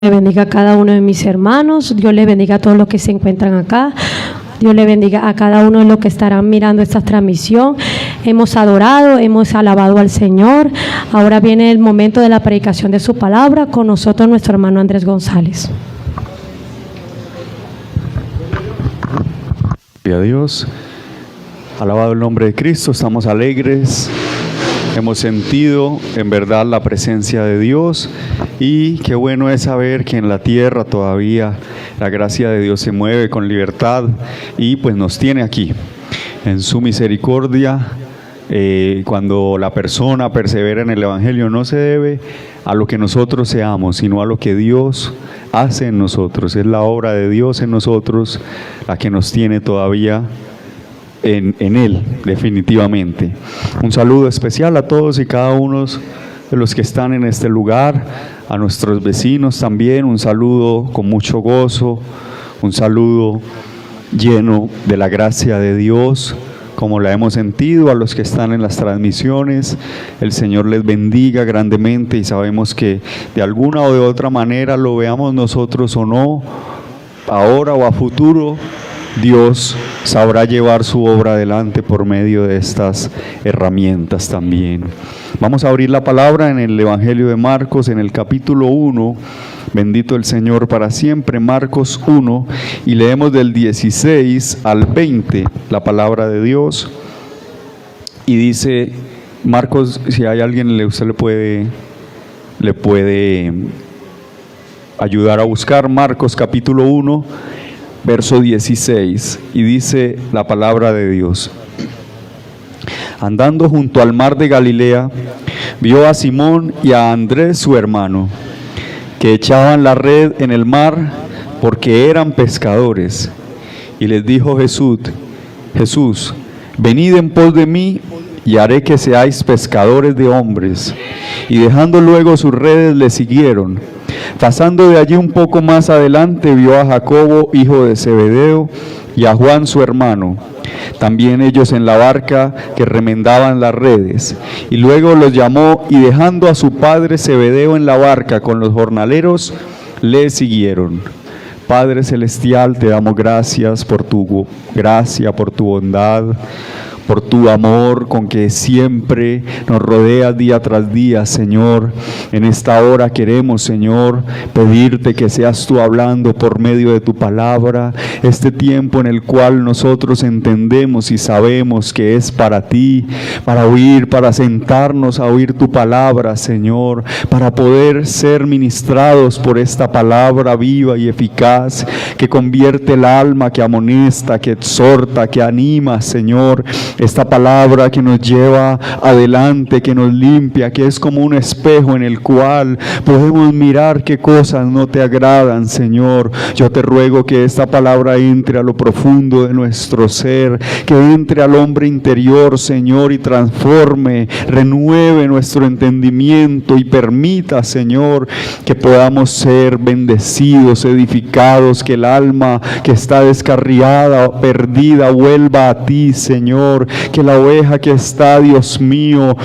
Le bendiga a cada uno de mis hermanos. Dios le bendiga a todos los que se encuentran acá. Dios le bendiga a cada uno de los que estarán mirando esta transmisión. Hemos adorado, hemos alabado al Señor. Ahora viene el momento de la predicación de su palabra. Con nosotros nuestro hermano Andrés González. Gloria a Dios. Alabado el nombre de Cristo. Estamos alegres. Hemos sentido en verdad la presencia de Dios y qué bueno es saber que en la tierra todavía la gracia de Dios se mueve con libertad y pues nos tiene aquí en su misericordia. Cuando la persona persevera en el Evangelio no se debe a lo que nosotros seamos, sino a lo que Dios hace en nosotros. Es la obra de Dios en nosotros la que nos tiene todavía en Él, definitivamente. Un saludo especial a todos y cada uno de los que están en este lugar, a nuestros vecinos también, un saludo con mucho gozo, un saludo lleno de la gracia de Dios, como la hemos sentido, a los que están en las transmisiones. El Señor les bendiga grandemente y sabemos que de alguna o de otra manera, lo veamos nosotros o no, ahora o a futuro, Dios sabrá llevar su obra adelante por medio de estas herramientas también. Vamos a abrir la palabra en el Evangelio de Marcos, en el capítulo 1, bendito el Señor para siempre, Marcos 1, y leemos del 16 al 20 la palabra de Dios. Y dice, Marcos, si hay alguien, usted le puede ayudar a buscar, Marcos capítulo 1, verso 16, y dice la palabra de Dios: andando junto al mar de Galilea, vio a Simón y a Andrés su hermano, que echaban la red en el mar porque eran pescadores. Y les dijo Jesús, venid en pos de mí, y haré que seáis pescadores de hombres. Y dejando luego sus redes, le siguieron. Pasando de allí un poco más adelante, vio a Jacobo, hijo de Zebedeo, y a Juan su hermano, también ellos en la barca que remendaban las redes. Y luego los llamó, y dejando a su padre Zebedeo en la barca con los jornaleros, le siguieron. Padre celestial, te damos gracias por tu gracia, por tu bondad, por tu amor con que siempre nos rodeas día tras día, Señor. En esta hora queremos, Señor, pedirte que seas tú hablando por medio de tu palabra, este tiempo en el cual nosotros entendemos y sabemos que es para ti, para oír, para sentarnos a oír tu palabra, Señor, para poder ser ministrados por esta palabra viva y eficaz, que convierte el alma, que amonesta, que exhorta, que anima, Señor. Esta palabra que nos lleva adelante, que nos limpia, que es como un espejo en el cual podemos mirar qué cosas no te agradan, Señor. Yo te ruego que esta palabra entre a lo profundo de nuestro ser, que entre al hombre interior, Señor, y transforme, renueve nuestro entendimiento y permita, Señor, que podamos ser bendecidos, edificados, que el alma que está descarriada, perdida, vuelva a ti, Señor. Que la oveja que está, Dios mío,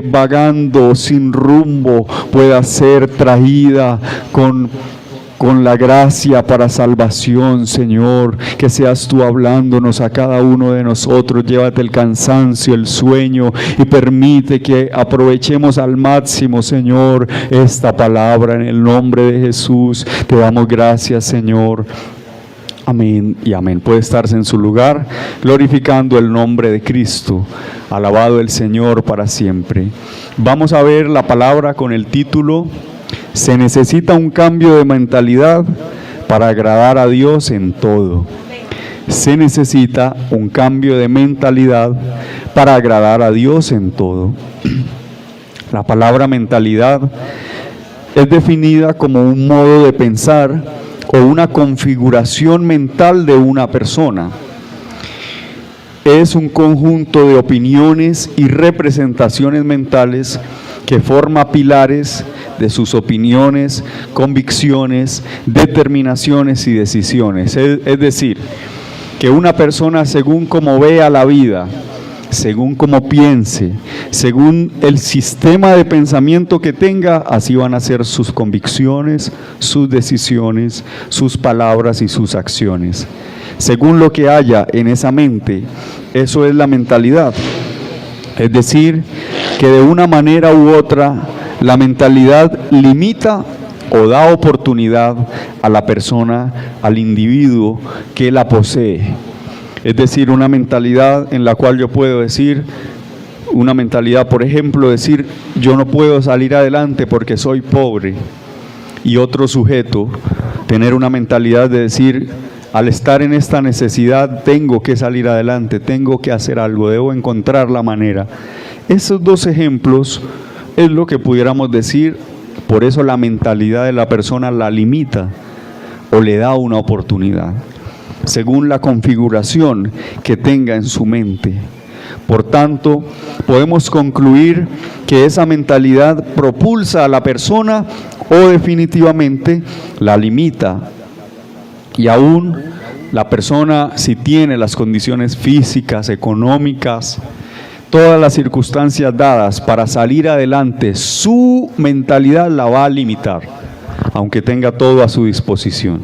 vagando sin rumbo, pueda ser traída con la gracia para salvación, Señor. Que seas tú hablándonos a cada uno de nosotros. Llévate el cansancio, el sueño, y permite que aprovechemos al máximo, Señor, esta palabra. En el nombre de Jesús te damos gracias, Señor. Amén y amén. Puede estarse en su lugar, glorificando el nombre de Cristo. Alabado el Señor para siempre. Vamos a ver la palabra con el título: se necesita un cambio de mentalidad para agradar a Dios en todo. Se necesita un cambio de mentalidad para agradar a Dios en todo. La palabra mentalidad es definida como un modo de pensar o una configuración mental de una persona. Es un conjunto de opiniones y representaciones mentales que forma pilares de sus opiniones, convicciones, determinaciones y decisiones. Es decir, que una persona, según como vea la vida, según como piense, según el sistema de pensamiento que tenga, así van a ser sus convicciones, sus decisiones, sus palabras y sus acciones. Según lo que haya en esa mente, eso es la mentalidad. Es decir, que de una manera u otra, la mentalidad limita o da oportunidad a la persona, al individuo que la posee. Es decir, una mentalidad en la cual yo puedo decir, una mentalidad, por ejemplo, decir, yo no puedo salir adelante porque soy pobre. Y otro sujeto, tener una mentalidad de decir, al estar en esta necesidad, tengo que salir adelante, tengo que hacer algo, debo encontrar la manera. Esos dos ejemplos es lo que pudiéramos decir, por eso la mentalidad de la persona la limita o le da una oportunidad, según la configuración que tenga en su mente. Por tanto, podemos concluir que esa mentalidad propulsa a la persona o definitivamente la limita. Y aún la persona, si tiene las condiciones físicas, económicas, todas las circunstancias dadas para salir adelante, su mentalidad la va a limitar, aunque tenga todo a su disposición.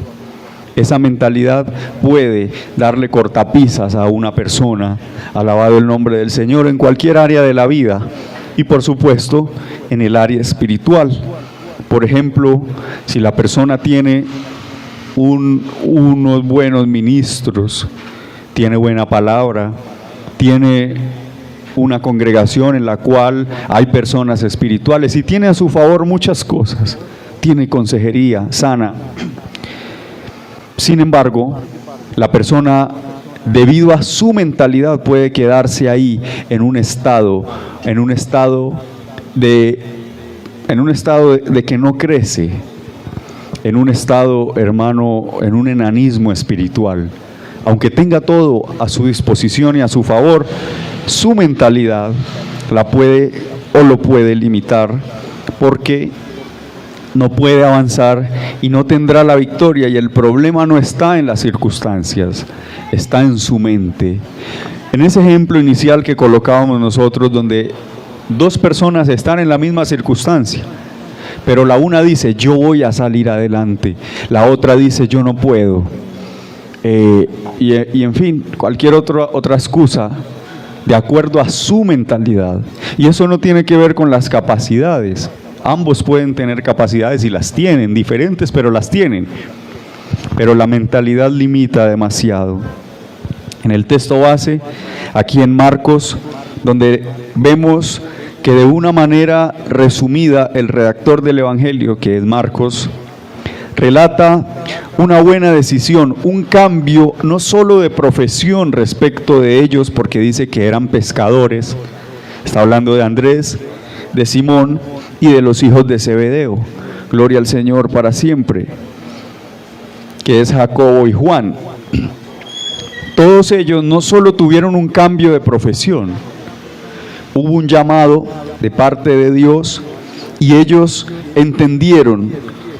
Esa mentalidad puede darle cortapisas a una persona, alabado el nombre del Señor, en cualquier área de la vida y por supuesto en el área espiritual. Por ejemplo, si la persona tiene unos buenos ministros, tiene buena palabra, tiene una congregación en la cual hay personas espirituales y tiene a su favor muchas cosas, tiene consejería sana. Sin embargo, la persona, debido a su mentalidad, puede quedarse ahí en un estado de que no crece, en un estado, hermano, en un enanismo espiritual. Aunque tenga todo a su disposición y a su favor, su mentalidad la puede o lo puede limitar, porque no puede avanzar y no tendrá la victoria. Y el problema no está en las circunstancias, está en su mente. En ese ejemplo inicial que colocábamos nosotros, donde dos personas están en la misma circunstancia, pero la una dice, yo voy a salir adelante, la otra dice, yo no puedo, y en fin, cualquier otra excusa, de acuerdo a su mentalidad. Y eso no tiene que ver con las capacidades. Ambos pueden tener capacidades y las tienen, diferentes, pero las tienen. Pero la mentalidad limita demasiado. En el texto base, aquí en Marcos, donde vemos que de una manera resumida el redactor del Evangelio, que es Marcos, relata una buena decisión, un cambio no solo de profesión respecto de ellos, porque dice que eran pescadores, está hablando de Andrés, de Simón y de los hijos de Zebedeo, gloria al Señor para siempre, que es Jacobo y Juan. Todos ellos no solo tuvieron un cambio de profesión, hubo un llamado de parte de Dios y ellos entendieron,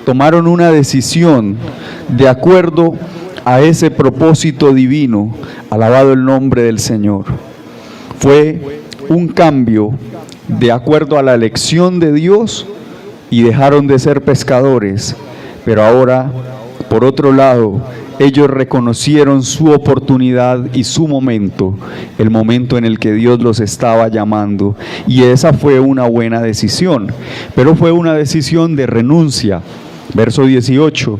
tomaron una decisión de acuerdo a ese propósito divino, alabado el nombre del Señor. Fue un cambio de acuerdo a la elección de Dios y dejaron de ser pescadores, pero ahora, por otro lado, ellos reconocieron su oportunidad y su momento, el momento en el que Dios los estaba llamando, y esa fue una buena decisión, pero fue una decisión de renuncia. Verso 18,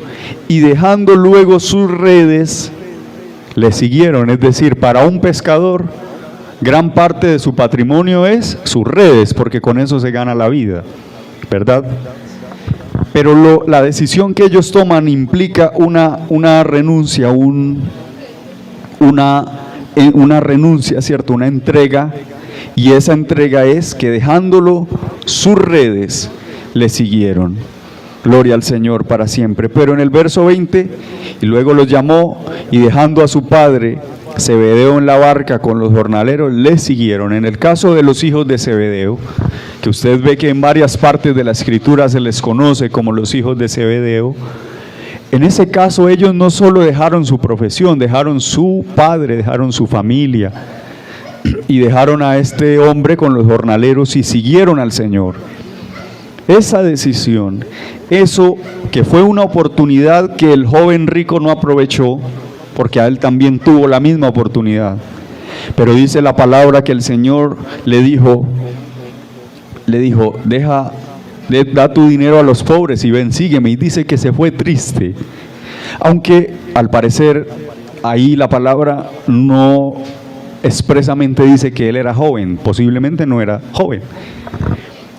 y dejando luego sus redes, le siguieron. Es decir, para un pescador, gran parte de su patrimonio es sus redes, porque con eso se gana la vida, ¿verdad? Pero la decisión que ellos toman implica una renuncia, una renuncia, ¿cierto? Una entrega, y esa entrega es que dejándolo sus redes, le siguieron. Gloria al Señor para siempre. Pero en el verso 20, y luego los llamó, y dejando a su padre Zebedeo en la barca con los jornaleros, le siguieron. En el caso de los hijos de Zebedeo, que usted ve que en varias partes de la Escritura se les conoce como los hijos de Zebedeo, en ese caso ellos no solo dejaron su profesión, dejaron su padre, dejaron su familia, y dejaron a este hombre con los jornaleros y siguieron al Señor. Esa decisión, eso que fue una oportunidad que el joven rico no aprovechó, porque a él también tuvo la misma oportunidad. Pero dice la palabra que el Señor le dijo, da tu dinero a los pobres y ven, sígueme. Y dice que se fue triste. Aunque al parecer ahí la palabra no expresamente dice que él era joven, posiblemente no era joven,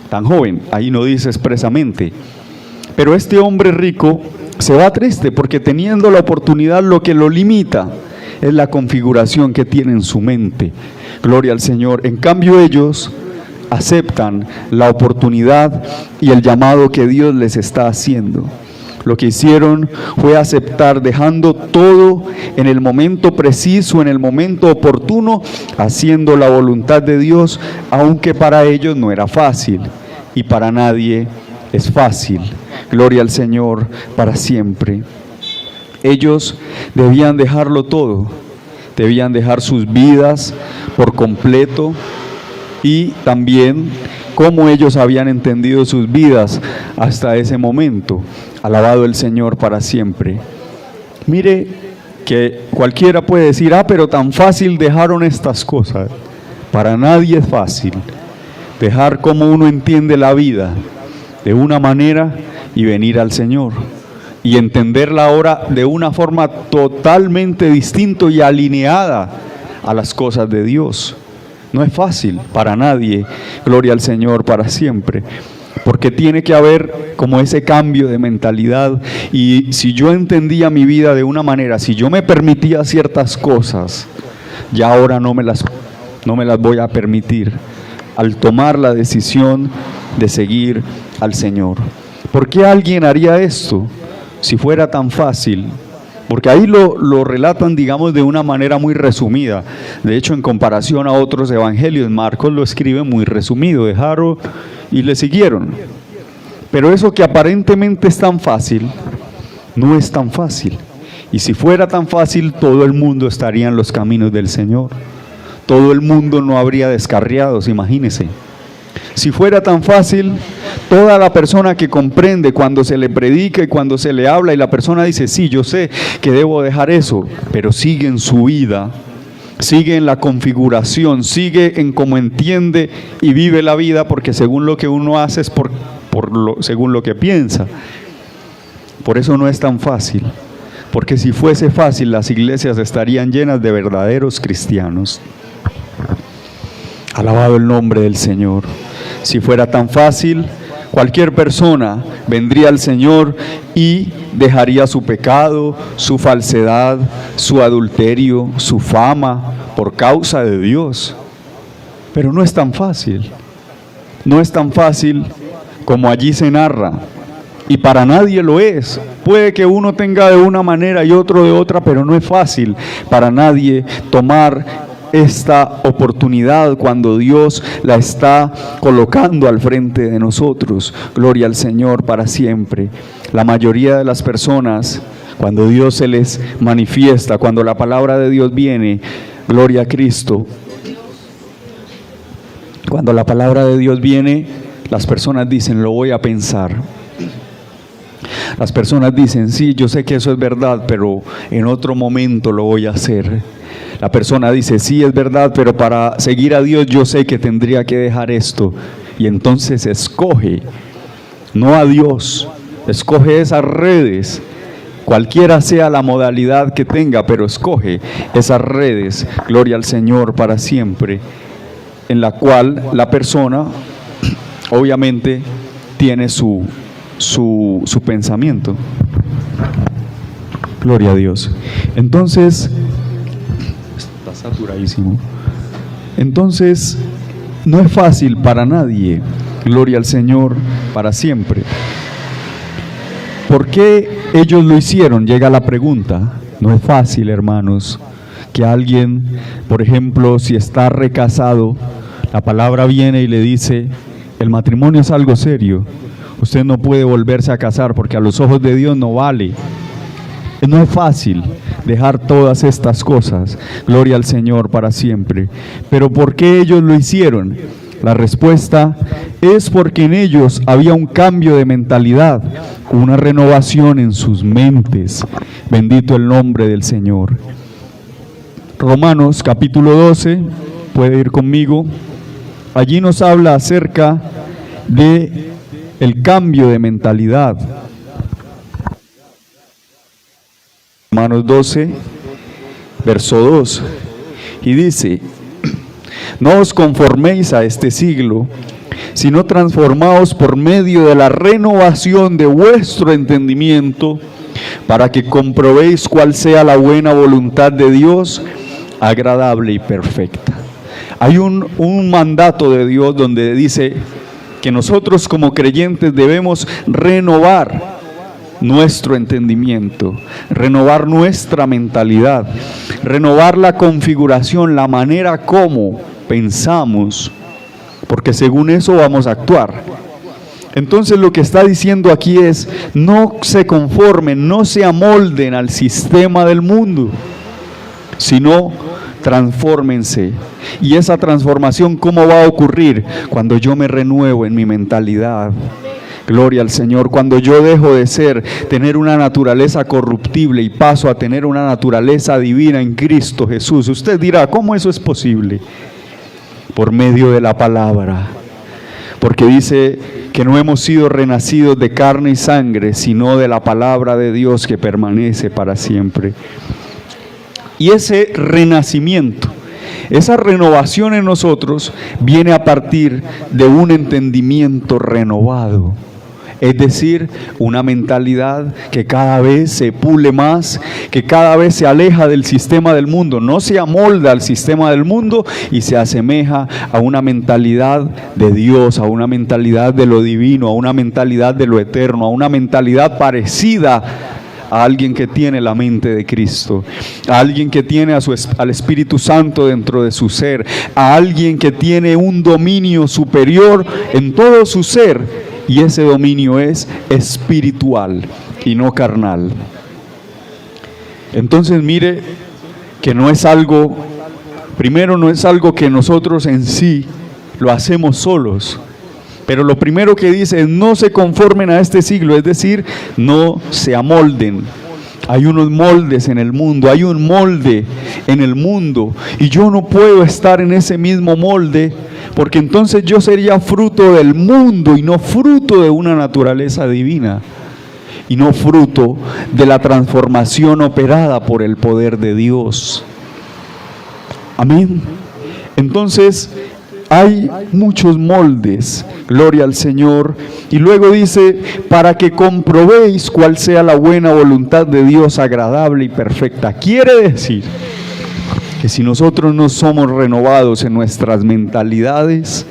tan joven, ahí no dice expresamente. Pero este hombre rico se va triste porque teniendo la oportunidad, lo que lo limita es la configuración que tiene en su mente. Gloria al Señor. En cambio ellos aceptan la oportunidad y el llamado que Dios les está haciendo. Lo que hicieron fue aceptar, dejando todo en el momento preciso, en el momento oportuno, haciendo la voluntad de Dios, aunque para ellos no era fácil y para nadie es fácil. Gloria al Señor para siempre. Ellos debían dejarlo todo, debían dejar sus vidas por completo y también cómo ellos habían entendido sus vidas hasta ese momento. Alabado el Señor para siempre. Mire que cualquiera puede decir, pero tan fácil dejaron estas cosas. Para nadie es fácil dejar como uno entiende la vida de una manera y venir al Señor y entenderla ahora de una forma totalmente distinta y alineada a las cosas de Dios. No es fácil para nadie, gloria al Señor para siempre, porque tiene que haber como ese cambio de mentalidad. Y si yo entendía mi vida de una manera, si yo me permitía ciertas cosas, ya ahora no me las voy a permitir al tomar la decisión de seguir al Señor. ¿Por qué alguien haría esto si fuera tan fácil? Porque ahí lo relatan, digamos, de una manera muy resumida. De hecho, en comparación a otros evangelios, Marcos lo escribe muy resumido. Dejaron y le siguieron. Pero eso que aparentemente es tan fácil, no es tan fácil. Y si fuera tan fácil, todo el mundo estaría en los caminos del Señor. Todo el mundo no habría descarriados, imagínese. Si fuera tan fácil, toda la persona que comprende cuando se le predica y cuando se le habla y la persona dice, sí, yo sé que debo dejar eso, pero sigue en su vida, sigue en la configuración, sigue en cómo entiende y vive la vida, porque según lo que uno hace es según lo que piensa. Por eso no es tan fácil, porque si fuese fácil, las iglesias estarían llenas de verdaderos cristianos. Alabado el nombre del Señor. Si fuera tan fácil, cualquier persona vendría al Señor y dejaría su pecado, su falsedad, su adulterio, su fama, por causa de Dios. Pero no es tan fácil. No es tan fácil como allí se narra. Y para nadie lo es. Puede que uno tenga de una manera y otro de otra, pero no es fácil para nadie tomar esta oportunidad cuando Dios la está colocando al frente de nosotros. Gloria al Señor para siempre. La mayoría de las personas, cuando Dios se les manifiesta, cuando la palabra de Dios viene, gloria a Cristo, cuando la palabra de Dios viene, las personas dicen, lo voy a pensar. Las personas dicen, sí, yo sé que eso es verdad, pero en otro momento lo voy a hacer. La persona dice, sí, es verdad, pero para seguir a Dios yo sé que tendría que dejar esto. Y entonces escoge, no a Dios, escoge esas redes, cualquiera sea la modalidad que tenga, pero escoge esas redes, gloria al Señor para siempre, en la cual la persona obviamente tiene su pensamiento. Gloria a Dios. Entonces, está saturadísimo. Entonces, no es fácil para nadie. Gloria al Señor para siempre. ¿Por qué ellos lo hicieron? Llega la pregunta. No es fácil, hermanos, que alguien, por ejemplo, si está recasado, la palabra viene y le dice, el matrimonio es algo serio. Usted no puede volverse a casar porque a los ojos de Dios no vale. No es fácil dejar todas estas cosas, gloria al Señor para siempre. Pero ¿por qué ellos lo hicieron? La respuesta es porque en ellos había un cambio de mentalidad, una renovación en sus mentes. Bendito el nombre del Señor. Romanos capítulo 12, puede ir conmigo. Allí nos habla acerca de el cambio de mentalidad. Romanos 12, verso 2, y dice: no os conforméis a este siglo, sino transformaos por medio de la renovación de vuestro entendimiento, para que comprobéis cuál sea la buena voluntad de Dios, agradable y perfecta. Hay un mandato de Dios donde dice que nosotros como creyentes debemos renovar nuestro entendimiento, renovar nuestra mentalidad, renovar la configuración, la manera como pensamos, porque según eso vamos a actuar. Entonces lo que está diciendo aquí es: no se conformen, no se amolden al sistema del mundo, sino transfórmense. Y esa transformación, ¿cómo va a ocurrir? Cuando yo me renuevo en mi mentalidad. Gloria al Señor. Cuando yo dejo de tener una naturaleza corruptible y paso a tener una naturaleza divina en Cristo Jesús. Usted dirá, ¿cómo eso es posible? Por medio de la palabra. Porque dice que no hemos sido renacidos de carne y sangre, sino de la palabra de Dios que permanece para siempre. Y ese renacimiento, esa renovación en nosotros viene a partir de un entendimiento renovado. Es decir, una mentalidad que cada vez se pule más, que cada vez se aleja del sistema del mundo, no se amolda al sistema del mundo y se asemeja a una mentalidad de Dios, a una mentalidad de lo divino, a una mentalidad de lo eterno, a una mentalidad parecida a alguien que tiene la mente de Cristo, a alguien que tiene al Espíritu Santo dentro de su ser, a alguien que tiene un dominio superior en todo su ser. Y ese dominio es espiritual y no carnal. Entonces mire que no es algo, primero no es algo que nosotros en sí lo hacemos solos. Pero lo primero que dice es: no se conformen a este siglo, es decir, no se amolden. Hay unos moldes en el mundo, hay un molde en el mundo, y yo no puedo estar en ese mismo molde, porque entonces yo sería fruto del mundo y no fruto de una naturaleza divina, y no fruto de la transformación operada por el poder de Dios. Amén. Entonces hay muchos moldes, gloria al Señor. Y luego dice: para que comprobéis cuál sea la buena voluntad de Dios, agradable y perfecta. Quiere decir que si nosotros no somos renovados en nuestras mentalidades,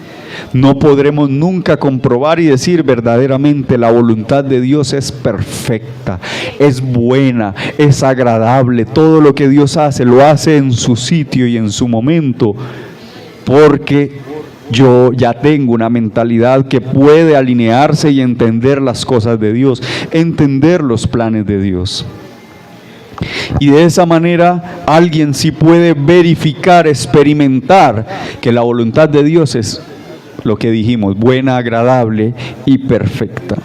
no podremos nunca comprobar y decir verdaderamente la voluntad de Dios es perfecta, es buena, es agradable. Todo lo que Dios hace, lo hace en su sitio y en su momento, porque yo ya tengo una mentalidad que puede alinearse y entender las cosas de Dios, entender los planes de Dios. Y de esa manera alguien sí puede verificar, experimentar que la voluntad de Dios es lo que dijimos: buena, agradable y perfecta.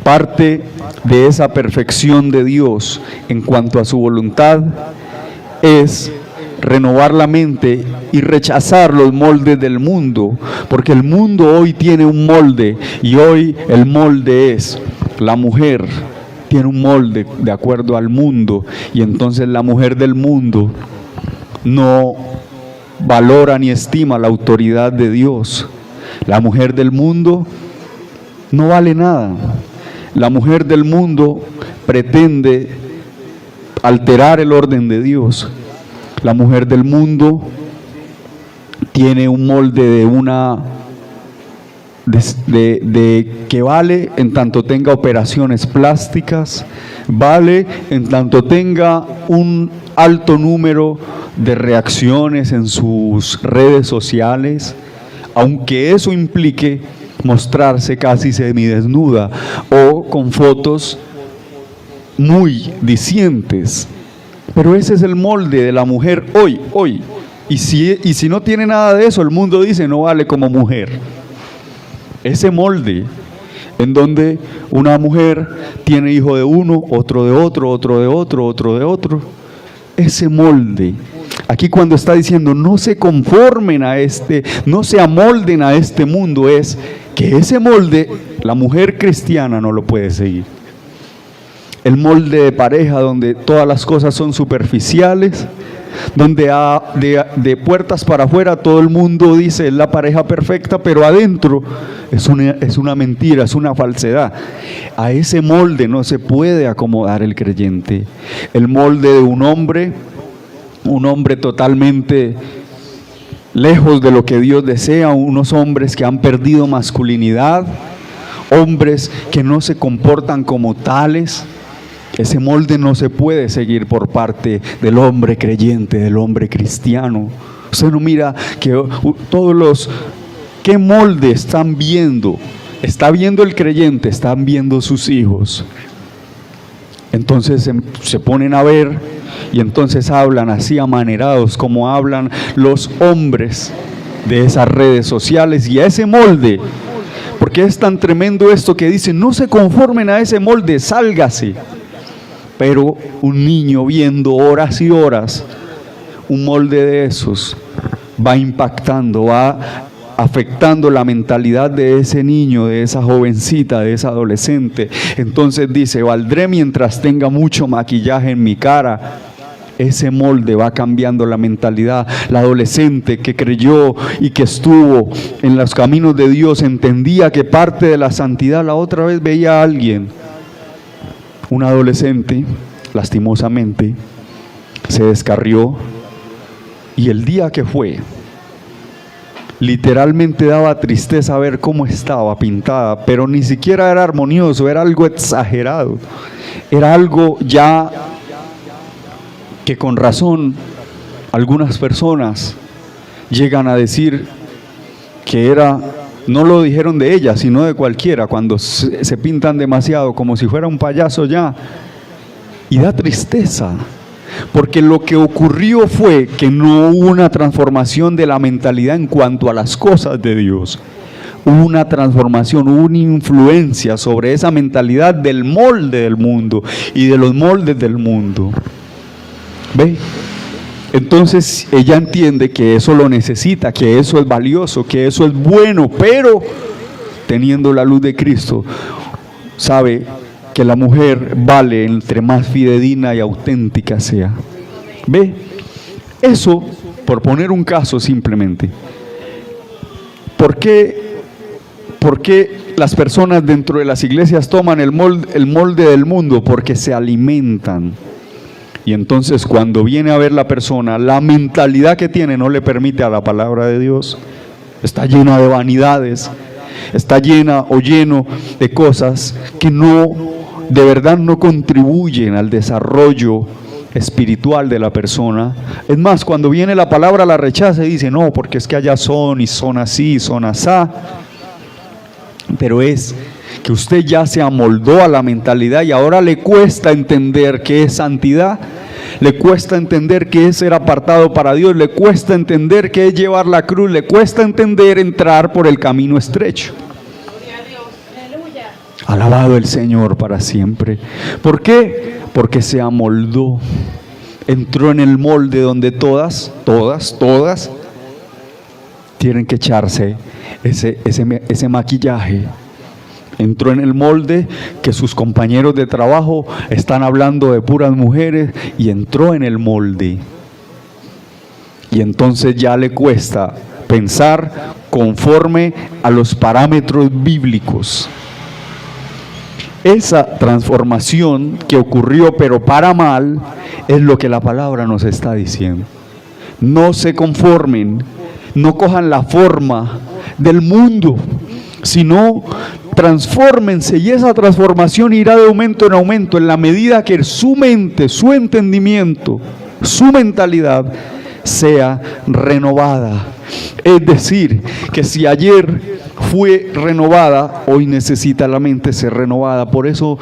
Parte de esa perfección de Dios en cuanto a su voluntad es renovar la mente y rechazar los moldes del mundo, porque el mundo hoy tiene un molde, y hoy el molde es la mujer. Tiene un molde de acuerdo al mundo, y entonces la mujer del mundo no valora ni estima la autoridad de Dios. La mujer del mundo no vale nada. La mujer del mundo pretende alterar el orden de Dios. La mujer del mundo tiene un molde de que vale en tanto tenga operaciones plásticas, vale en tanto tenga un alto número de reacciones en sus redes sociales, aunque eso implique mostrarse casi semidesnuda o con fotos muy dicientes. Pero ese es el molde de la mujer hoy. Y si no tiene nada de eso, el mundo dice no vale como mujer. Ese molde en donde una mujer tiene hijo de uno, otro de otro, otro de otro, otro de otro. Ese molde. Aquí cuando está diciendo no se conformen no se amolden a este mundo, es que ese molde la mujer cristiana no lo puede seguir. El molde de pareja donde todas las cosas son superficiales, donde de puertas para afuera todo el mundo dice es la pareja perfecta, pero adentro es una mentira, es una falsedad. A ese molde no se puede acomodar el creyente. El molde de un hombre totalmente lejos de lo que Dios desea, unos hombres que han perdido masculinidad, hombres que no se comportan como tales. Ese molde no se puede seguir por parte del hombre creyente, del hombre cristiano. Usted no mira que ¿qué molde están viendo? Está viendo el creyente, están viendo sus hijos. Entonces se ponen a ver y entonces hablan así amanerados como hablan los hombres de esas redes sociales y a ese molde. Porque es tan tremendo esto que dicen, no se conformen a ese molde, sálgase. Pero un niño viendo horas y horas un molde de esos va impactando, va afectando la mentalidad de ese niño, de esa jovencita, de esa adolescente. Entonces dice, valdré mientras tenga mucho maquillaje en mi cara. Ese molde va cambiando la mentalidad. La adolescente que creyó y que estuvo en los caminos de Dios entendía que parte de la santidad, la otra vez veía a alguien, un adolescente, lastimosamente, se descarrió y el día que fue, literalmente daba tristeza ver cómo estaba pintada, pero ni siquiera era armonioso, era algo exagerado, era algo ya que con razón algunas personas llegan a decir que era. No lo dijeron de ella, sino de cualquiera, cuando se pintan demasiado, como si fuera un payaso ya. Y da tristeza, porque lo que ocurrió fue que no hubo una transformación de la mentalidad en cuanto a las cosas de Dios. Hubo una transformación, hubo una influencia sobre esa mentalidad del molde del mundo y de los moldes del mundo. ¿Ve? Entonces ella entiende que eso lo necesita, que eso es valioso, que eso es bueno, pero teniendo la luz de Cristo, sabe que la mujer vale entre más fidedigna y auténtica sea. ¿Ve? Eso, por poner un caso simplemente. ¿Por qué las personas dentro de las iglesias toman el molde del mundo? Porque se alimentan. Y entonces cuando viene a ver la persona, la mentalidad que tiene no le permite a la palabra de Dios. Está llena de vanidades, está lleno de cosas que de verdad no contribuyen al desarrollo espiritual de la persona. Es más, cuando viene la palabra la rechaza y dice, no, porque es que allá son y son así, son asá. Pero es que usted ya se amoldó a la mentalidad y ahora le cuesta entender qué es santidad, le cuesta entender qué es ser apartado para Dios, le cuesta entender qué es llevar la cruz, le cuesta entender entrar por el camino estrecho. Alabado el Señor para siempre. ¿Por qué? Porque se amoldó, entró en el molde donde todas tienen que echarse ese maquillaje. Entró en el molde que sus compañeros de trabajo están hablando de puras mujeres y entró en el molde. Y entonces ya le cuesta pensar conforme a los parámetros bíblicos. Esa transformación que ocurrió, pero para mal, es lo que la palabra nos está diciendo. No se conformen, no cojan la forma del mundo, sino transfórmense, y esa transformación irá de aumento en aumento en la medida que su mente, su entendimiento, su mentalidad sea renovada. Es decir, que si ayer fue renovada, hoy necesita la mente ser renovada. Por eso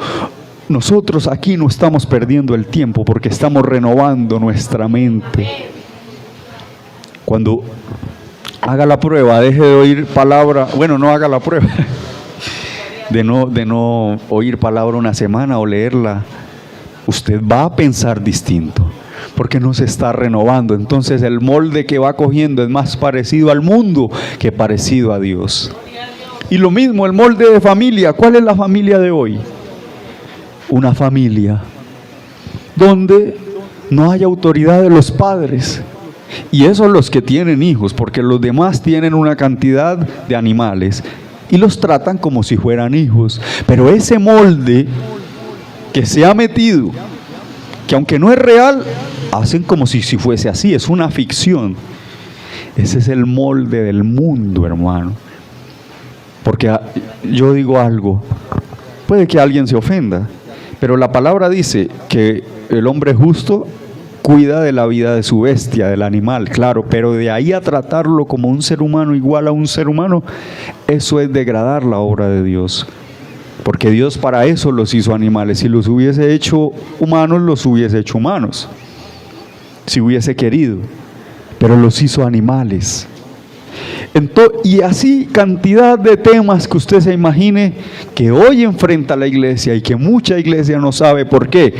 nosotros aquí no estamos perdiendo el tiempo porque estamos renovando nuestra mente. Cuando haga la prueba, deje de oír palabra, bueno, no haga la prueba, de no oír palabra una semana o leerla, usted va a pensar distinto, porque no se está renovando. Entonces el molde que va cogiendo es más parecido al mundo que parecido a Dios. Y lo mismo, el molde de familia. ¿Cuál es la familia de hoy? Una familia donde no hay autoridad de los padres. Y esos son los que tienen hijos, porque los demás tienen una cantidad de animales y los tratan como si fueran hijos. Pero ese molde que se ha metido, que aunque no es real, hacen como si fuese así, es una ficción. Ese es el molde del mundo, hermano. Porque yo digo algo, puede que alguien se ofenda, pero la palabra dice que el hombre justo cuida de la vida de su bestia, del animal, claro, pero de ahí a tratarlo como un ser humano igual a un ser humano, eso es degradar la obra de Dios. Porque Dios para eso los hizo animales. Si los hubiese hecho humanos, los hubiese hecho humanos, si hubiese querido, pero los hizo animales. Y así cantidad de temas que usted se imagine que hoy enfrenta la iglesia y que mucha iglesia no sabe por qué.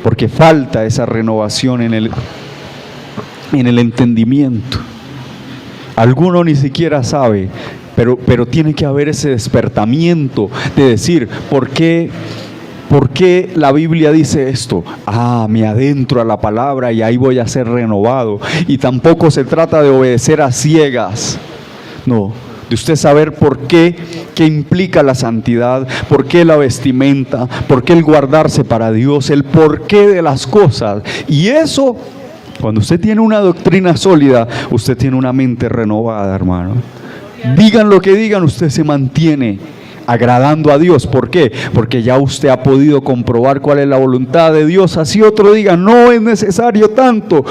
Porque falta esa renovación en el entendimiento. Alguno ni siquiera sabe, pero tiene que haber ese despertamiento de decir, ¿por qué la Biblia dice esto? Me adentro a la palabra y ahí voy a ser renovado. Y tampoco se trata de obedecer a ciegas, no, de usted saber por qué implica la santidad, por qué la vestimenta, por qué el guardarse para Dios, el porqué de las cosas. Y eso, cuando usted tiene una doctrina sólida, usted tiene una mente renovada, hermano. Digan lo que digan, usted se mantiene agradando a Dios. ¿Por qué? Porque ya usted ha podido comprobar cuál es la voluntad de Dios. Así otro diga, no es necesario tanto.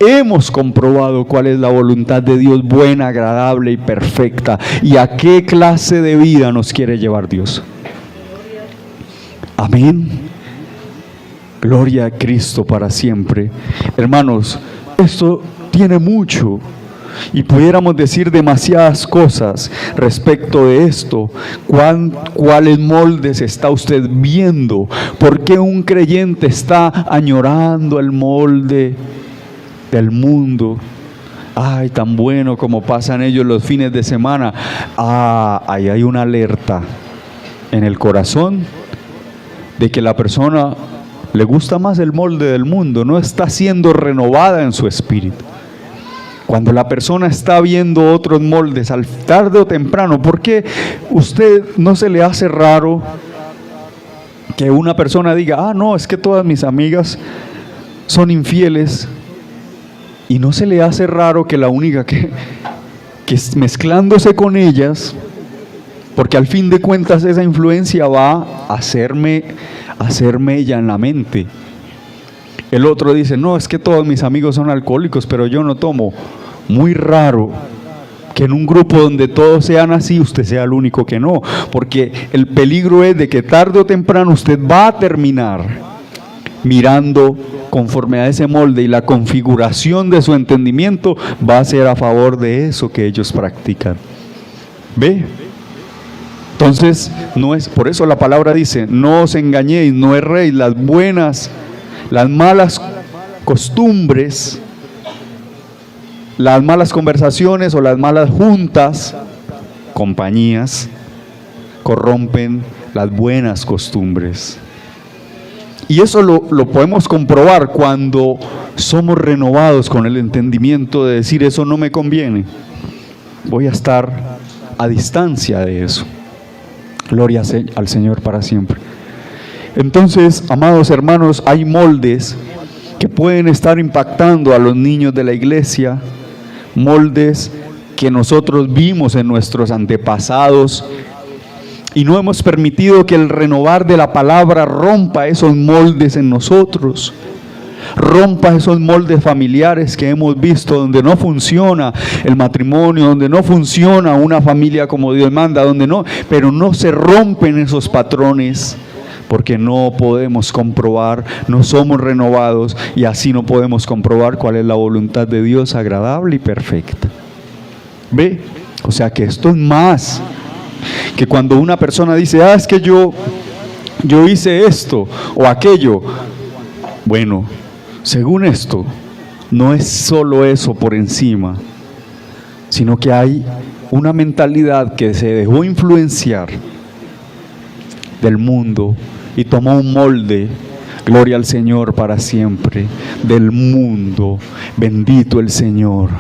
Hemos comprobado cuál es la voluntad de Dios, buena, agradable y perfecta. ¿Y a qué clase de vida nos quiere llevar Dios? Amén. Gloria a Cristo para siempre. Hermanos, esto tiene mucho. Y pudiéramos decir demasiadas cosas respecto de esto. ¿Cuáles moldes está usted viendo? ¿Por qué un creyente está añorando el molde del mundo? Ay, tan bueno como pasan ellos los fines de semana. Ahí hay una alerta en el corazón de que la persona le gusta más el molde del mundo, no está siendo renovada en su espíritu. Cuando la persona está viendo otros moldes, al tarde o temprano, ¿por qué usted no se le hace raro que una persona diga, no, es que todas mis amigas son infieles? Y no se le hace raro que la única que mezclándose con ellas, porque al fin de cuentas esa influencia va a hacerme ella en la mente. El otro dice, no, es que todos mis amigos son alcohólicos, pero yo no tomo. Muy raro que en un grupo donde todos sean así, usted sea el único que no, porque el peligro es de que tarde o temprano usted va a terminar mirando conforme a ese molde, y la configuración de su entendimiento va a ser a favor de eso que ellos practican. ¿Ve? Entonces, no es, por eso la palabra dice, no os engañéis, no erréis, las malas costumbres, las malas conversaciones o las malas juntas, compañías, corrompen las buenas costumbres. Y eso lo podemos comprobar cuando somos renovados con el entendimiento de decir, eso no me conviene, voy a estar a distancia de eso. Gloria al Señor para siempre. Entonces, amados hermanos, hay moldes que pueden estar impactando a los niños de la iglesia, moldes que nosotros vimos en nuestros antepasados, y no hemos permitido que el renovar de la palabra rompa esos moldes en nosotros, rompa esos moldes familiares que hemos visto, donde no funciona el matrimonio, donde no funciona una familia como Dios manda, pero no se rompen esos patrones, porque no podemos comprobar, no somos renovados y así no podemos comprobar cuál es la voluntad de Dios agradable y perfecta. ¿Ve? O sea que esto es más que cuando una persona dice, es que yo hice esto o aquello. Bueno, según esto, no es solo eso por encima, sino que hay una mentalidad que se dejó influenciar del mundo y tomó un molde, gloria al Señor para siempre, del mundo. Bendito el Señor,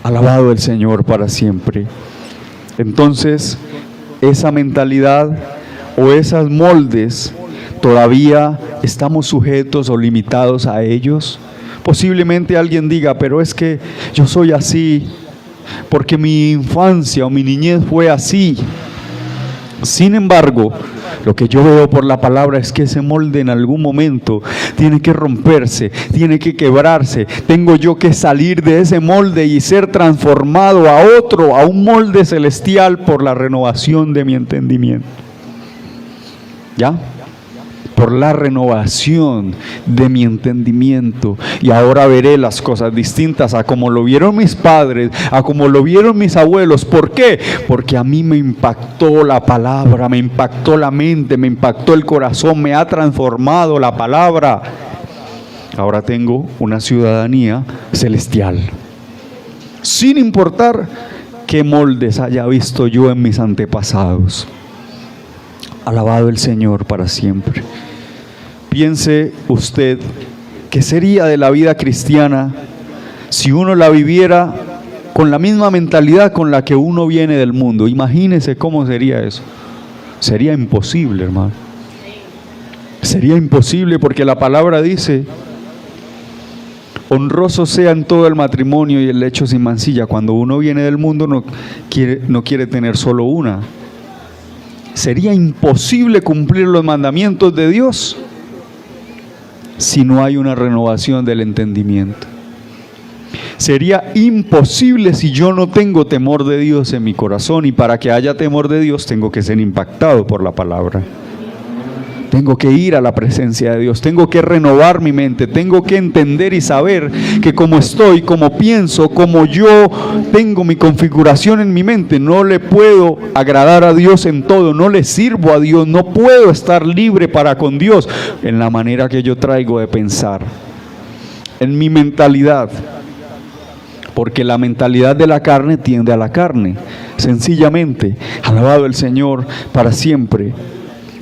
alabado el Señor para siempre. Entonces, esa mentalidad o esos moldes, todavía estamos sujetos o limitados a ellos. Posiblemente alguien diga, pero es que yo soy así porque mi infancia o mi niñez fue así. Sin embargo, lo que yo veo por la palabra es que ese molde en algún momento tiene que romperse, tiene que quebrarse. Tengo yo que salir de ese molde y ser transformado a otro, a un molde celestial por la renovación de mi entendimiento. ¿Ya? Por la renovación de mi entendimiento, y ahora veré las cosas distintas a como lo vieron mis padres, a como lo vieron mis abuelos. ¿Por qué? Porque a mí me impactó la palabra, me impactó la mente, me impactó el corazón, me ha transformado la palabra. Ahora tengo una ciudadanía celestial, sin importar qué moldes haya visto yo en mis antepasados. Alabado el Señor para siempre. Piense usted, ¿qué sería de la vida cristiana si uno la viviera con la misma mentalidad con la que uno viene del mundo? Imagínese cómo sería eso. Sería imposible, hermano. Sería imposible, porque la palabra dice, honroso sea en todo el matrimonio y el lecho sin mancilla. Cuando uno viene del mundo no quiere tener solo una. Sería imposible cumplir los mandamientos de Dios si no hay una renovación del entendimiento. Sería imposible si yo no tengo temor de Dios en mi corazón, y para que haya temor de Dios tengo que ser impactado por la palabra. Tengo que ir a la presencia de Dios, tengo que renovar mi mente, tengo que entender y saber que como estoy, como pienso, como yo tengo mi configuración en mi mente, no le puedo agradar a Dios en todo, no le sirvo a Dios, no puedo estar libre para con Dios en la manera que yo traigo de pensar, en mi mentalidad. Porque la mentalidad de la carne tiende a la carne, sencillamente. Alabado el Señor para siempre.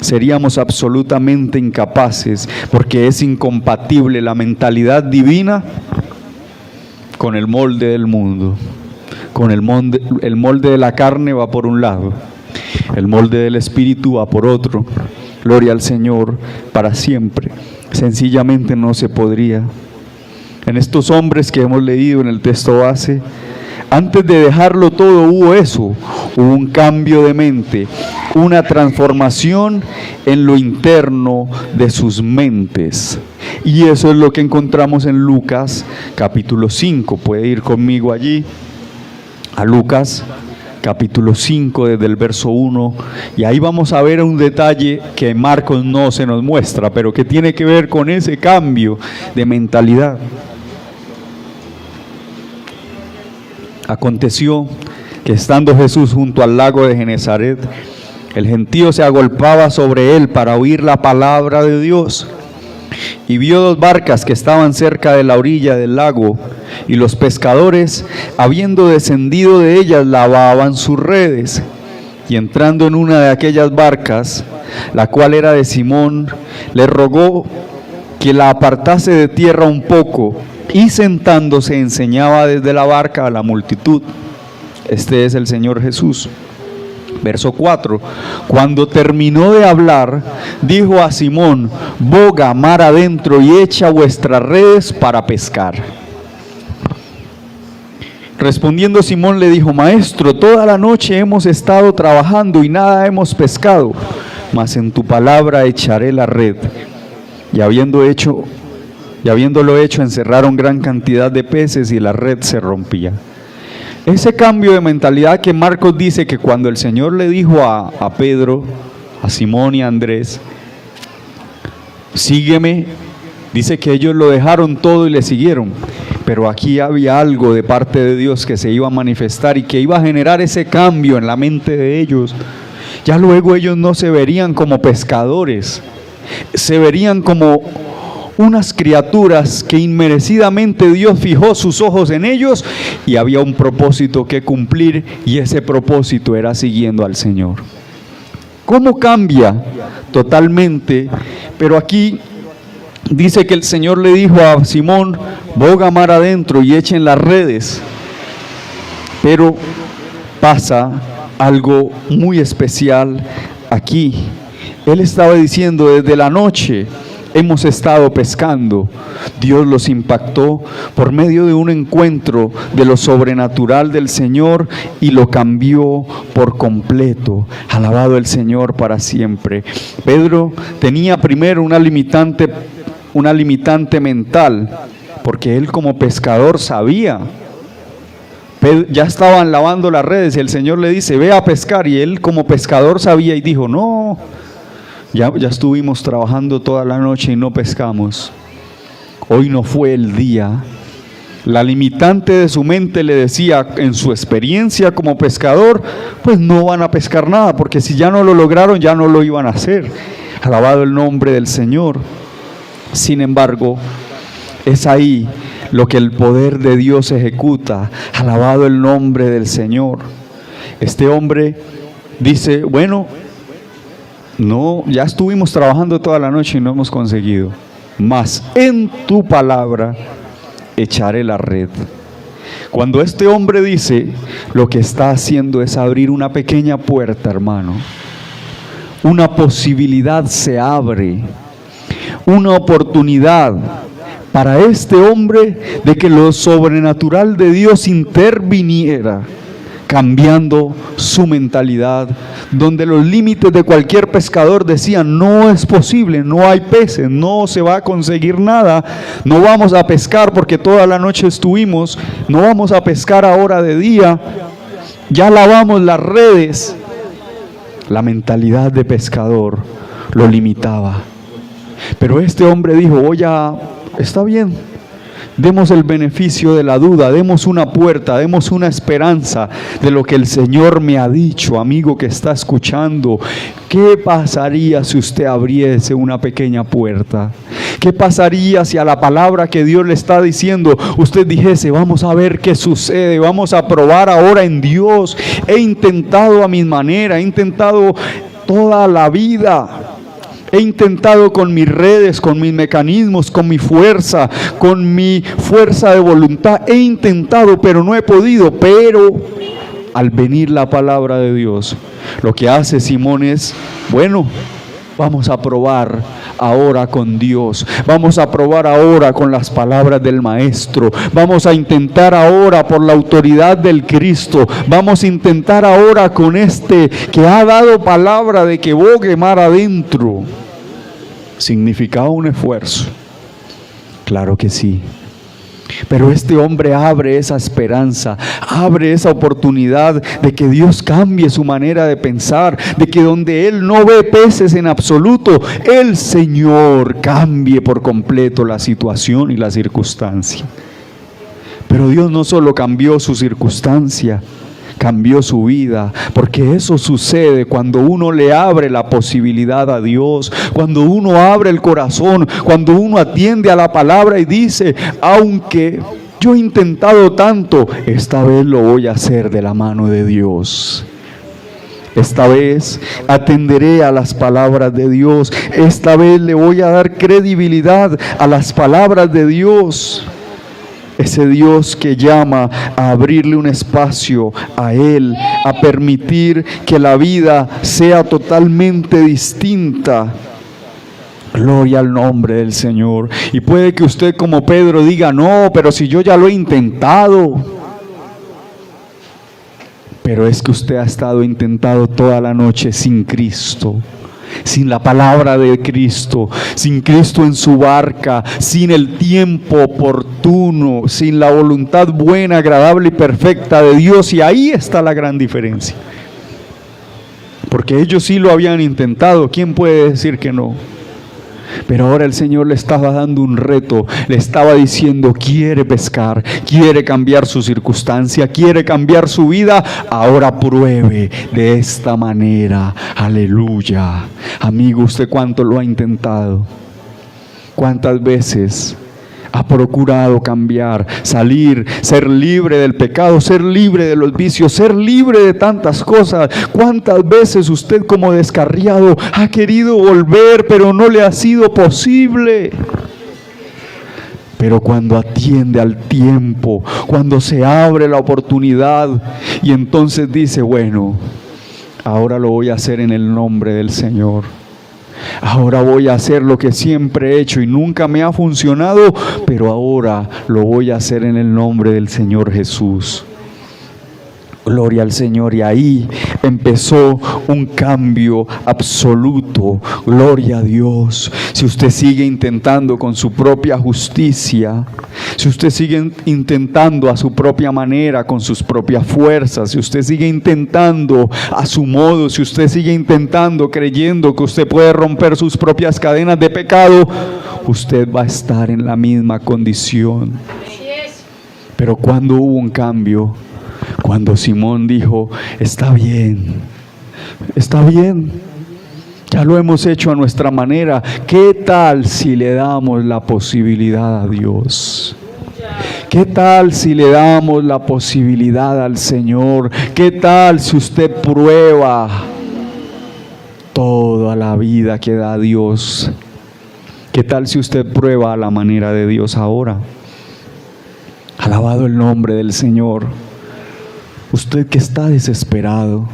Seríamos absolutamente incapaces, porque es incompatible la mentalidad divina con el molde del mundo. Con el molde de la carne va por un lado, el molde del espíritu va por otro. Gloria al Señor para siempre. Sencillamente no se podría. En estos hombres que hemos leído en el texto base, antes de dejarlo todo hubo eso, hubo un cambio de mente, una transformación en lo interno de sus mentes. Y eso es lo que encontramos en Lucas capítulo 5. Puede ir conmigo allí a Lucas capítulo 5 desde el verso 1, y ahí vamos a ver un detalle que Marcos no se nos muestra, pero que tiene que ver con ese cambio de mentalidad. Aconteció que estando Jesús junto al lago de Genezaret, el gentío se agolpaba sobre él para oír la palabra de Dios. Y vio dos barcas que estaban cerca de la orilla del lago, y los pescadores, habiendo descendido de ellas, lavaban sus redes. Y entrando en una de aquellas barcas, la cual era de Simón, le rogó que la apartase de tierra un poco, y sentándose enseñaba desde la barca a la multitud. Este es el Señor Jesús. Verso 4. Cuando terminó de hablar, dijo a Simón: boga mar adentro y echa vuestras redes para pescar. Respondiendo Simón le dijo: Maestro, toda la noche hemos estado trabajando y nada hemos pescado, mas en tu palabra echaré la red. Y habiéndolo hecho, encerraron gran cantidad de peces y la red se rompía. Ese cambio de mentalidad que Marcos dice que cuando el Señor le dijo a Pedro, a Simón y a Andrés, sígueme. Dice que ellos lo dejaron todo y le siguieron, pero aquí había algo de parte de Dios que se iba a manifestar y que iba a generar ese cambio en la mente de ellos. Ya luego ellos no se verían como pescadores, se verían como unas criaturas que inmerecidamente Dios fijó sus ojos en ellos y había un propósito que cumplir, y ese propósito era siguiendo al Señor. ¿Cómo cambia? Totalmente. Pero aquí dice que el Señor le dijo a Simón: boga mar adentro y echen las redes. Pero pasa algo muy especial aquí. Él estaba diciendo: desde la noche hemos estado pescando. Dios los impactó por medio de un encuentro de lo sobrenatural del Señor y lo cambió por completo. Alabado el Señor para siempre. Pedro tenía primero una limitante mental, porque él como pescador sabía. Ya estaban lavando las redes y el Señor le dice: ve a pescar, y él como pescador sabía y dijo: no, ya estuvimos trabajando toda la noche y no pescamos, hoy no fue el día. La limitante de su mente le decía, en su experiencia como pescador, pues no van a pescar nada, porque si ya no lo lograron, ya no lo iban a hacer. Alabado el nombre del Señor. Sin embargo, es ahí lo que el poder de Dios ejecuta. Alabado el nombre del Señor. Este hombre dice: bueno, no, ya estuvimos trabajando toda la noche y no hemos conseguido, mas en tu palabra echaré la red. Cuando este hombre dice, lo que está haciendo es abrir una pequeña puerta, hermano. Una posibilidad se abre, una oportunidad para este hombre de que lo sobrenatural de Dios interviniera, cambiando su mentalidad, donde los límites de cualquier pescador decían: no es posible, no hay peces, no se va a conseguir nada, no vamos a pescar porque toda la noche estuvimos, no vamos a pescar ahora de día, ya lavamos las redes. La mentalidad de pescador lo limitaba. Pero este hombre dijo: está bien, demos el beneficio de la duda, demos una puerta, demos una esperanza de lo que el Señor me ha dicho. Amigo que está escuchando, ¿qué pasaría si usted abriese una pequeña puerta? ¿Qué pasaría si a la palabra que Dios le está diciendo usted dijese: vamos a ver qué sucede, vamos a probar ahora en Dios? He intentado a mi manera, he intentado toda la vida. He intentado con mis redes, con mis mecanismos, con mi fuerza de voluntad. He intentado, pero no he podido. Pero al venir la palabra de Dios, lo que hace Simón es: bueno, vamos a probar ahora con Dios. Vamos a probar ahora con las palabras del Maestro. Vamos a intentar ahora por la autoridad del Cristo. Vamos a intentar ahora con este que ha dado palabra de que bogue mar adentro. ¿Significaba un esfuerzo? Claro que sí. Pero este hombre abre esa esperanza, abre esa oportunidad de que Dios cambie su manera de pensar, de que donde él no ve peces en absoluto, el Señor cambie por completo la situación y la circunstancia. Pero Dios no solo cambió su circunstancia, cambió su vida, porque eso sucede cuando uno le abre la posibilidad a Dios, cuando uno abre el corazón, cuando uno atiende a la palabra y dice: aunque yo he intentado tanto, esta vez lo voy a hacer de la mano de Dios. Esta vez atenderé a las palabras de Dios, esta vez le voy a dar credibilidad a las palabras de Dios. Ese Dios que llama a abrirle un espacio a Él, a permitir que la vida sea totalmente distinta. Gloria al nombre del Señor. Y puede que usted como Pedro diga: no, pero si yo ya lo he intentado. Pero es que usted ha estado intentando toda la noche sin Cristo, sin la palabra de Cristo, sin Cristo en su barca, sin el tiempo oportuno, sin la voluntad buena, agradable y perfecta de Dios. Y ahí está la gran diferencia. Porque ellos sí lo habían intentado. ¿Quién puede decir que no? Pero ahora el Señor le estaba dando un reto, le estaba diciendo, quiere pescar, quiere cambiar su circunstancia, quiere cambiar su vida, ahora pruebe de esta manera. Aleluya. Amigo, ¿usted cuánto lo ha intentado? ¿Cuántas veces ha procurado cambiar, salir, ser libre del pecado, ser libre de los vicios, ser libre de tantas cosas? ¿Cuántas veces usted como descarriado ha querido volver, pero no le ha sido posible? Pero cuando atiende al tiempo, cuando se abre la oportunidad y entonces dice, bueno, ahora lo voy a hacer en el nombre del Señor. Ahora voy a hacer lo que siempre he hecho y nunca me ha funcionado, pero ahora lo voy a hacer en el nombre del Señor Jesús. Gloria al Señor. Y ahí empezó un cambio absoluto. Gloria a Dios. Si usted sigue intentando con su propia justicia, si usted sigue intentando a su propia manera, con sus propias fuerzas, si usted sigue intentando a su modo, si usted sigue intentando creyendo que usted puede romper sus propias cadenas de pecado, usted va a estar en la misma condición. Pero cuando hubo un cambio, cuando Simón dijo, está bien, ya lo hemos hecho a nuestra manera, ¿qué tal si le damos la posibilidad a Dios? ¿Qué tal si le damos la posibilidad al Señor? ¿Qué tal si usted prueba toda la vida que da Dios? ¿Qué tal si usted prueba a la manera de Dios ahora? Alabado el nombre del Señor. Usted que está desesperado,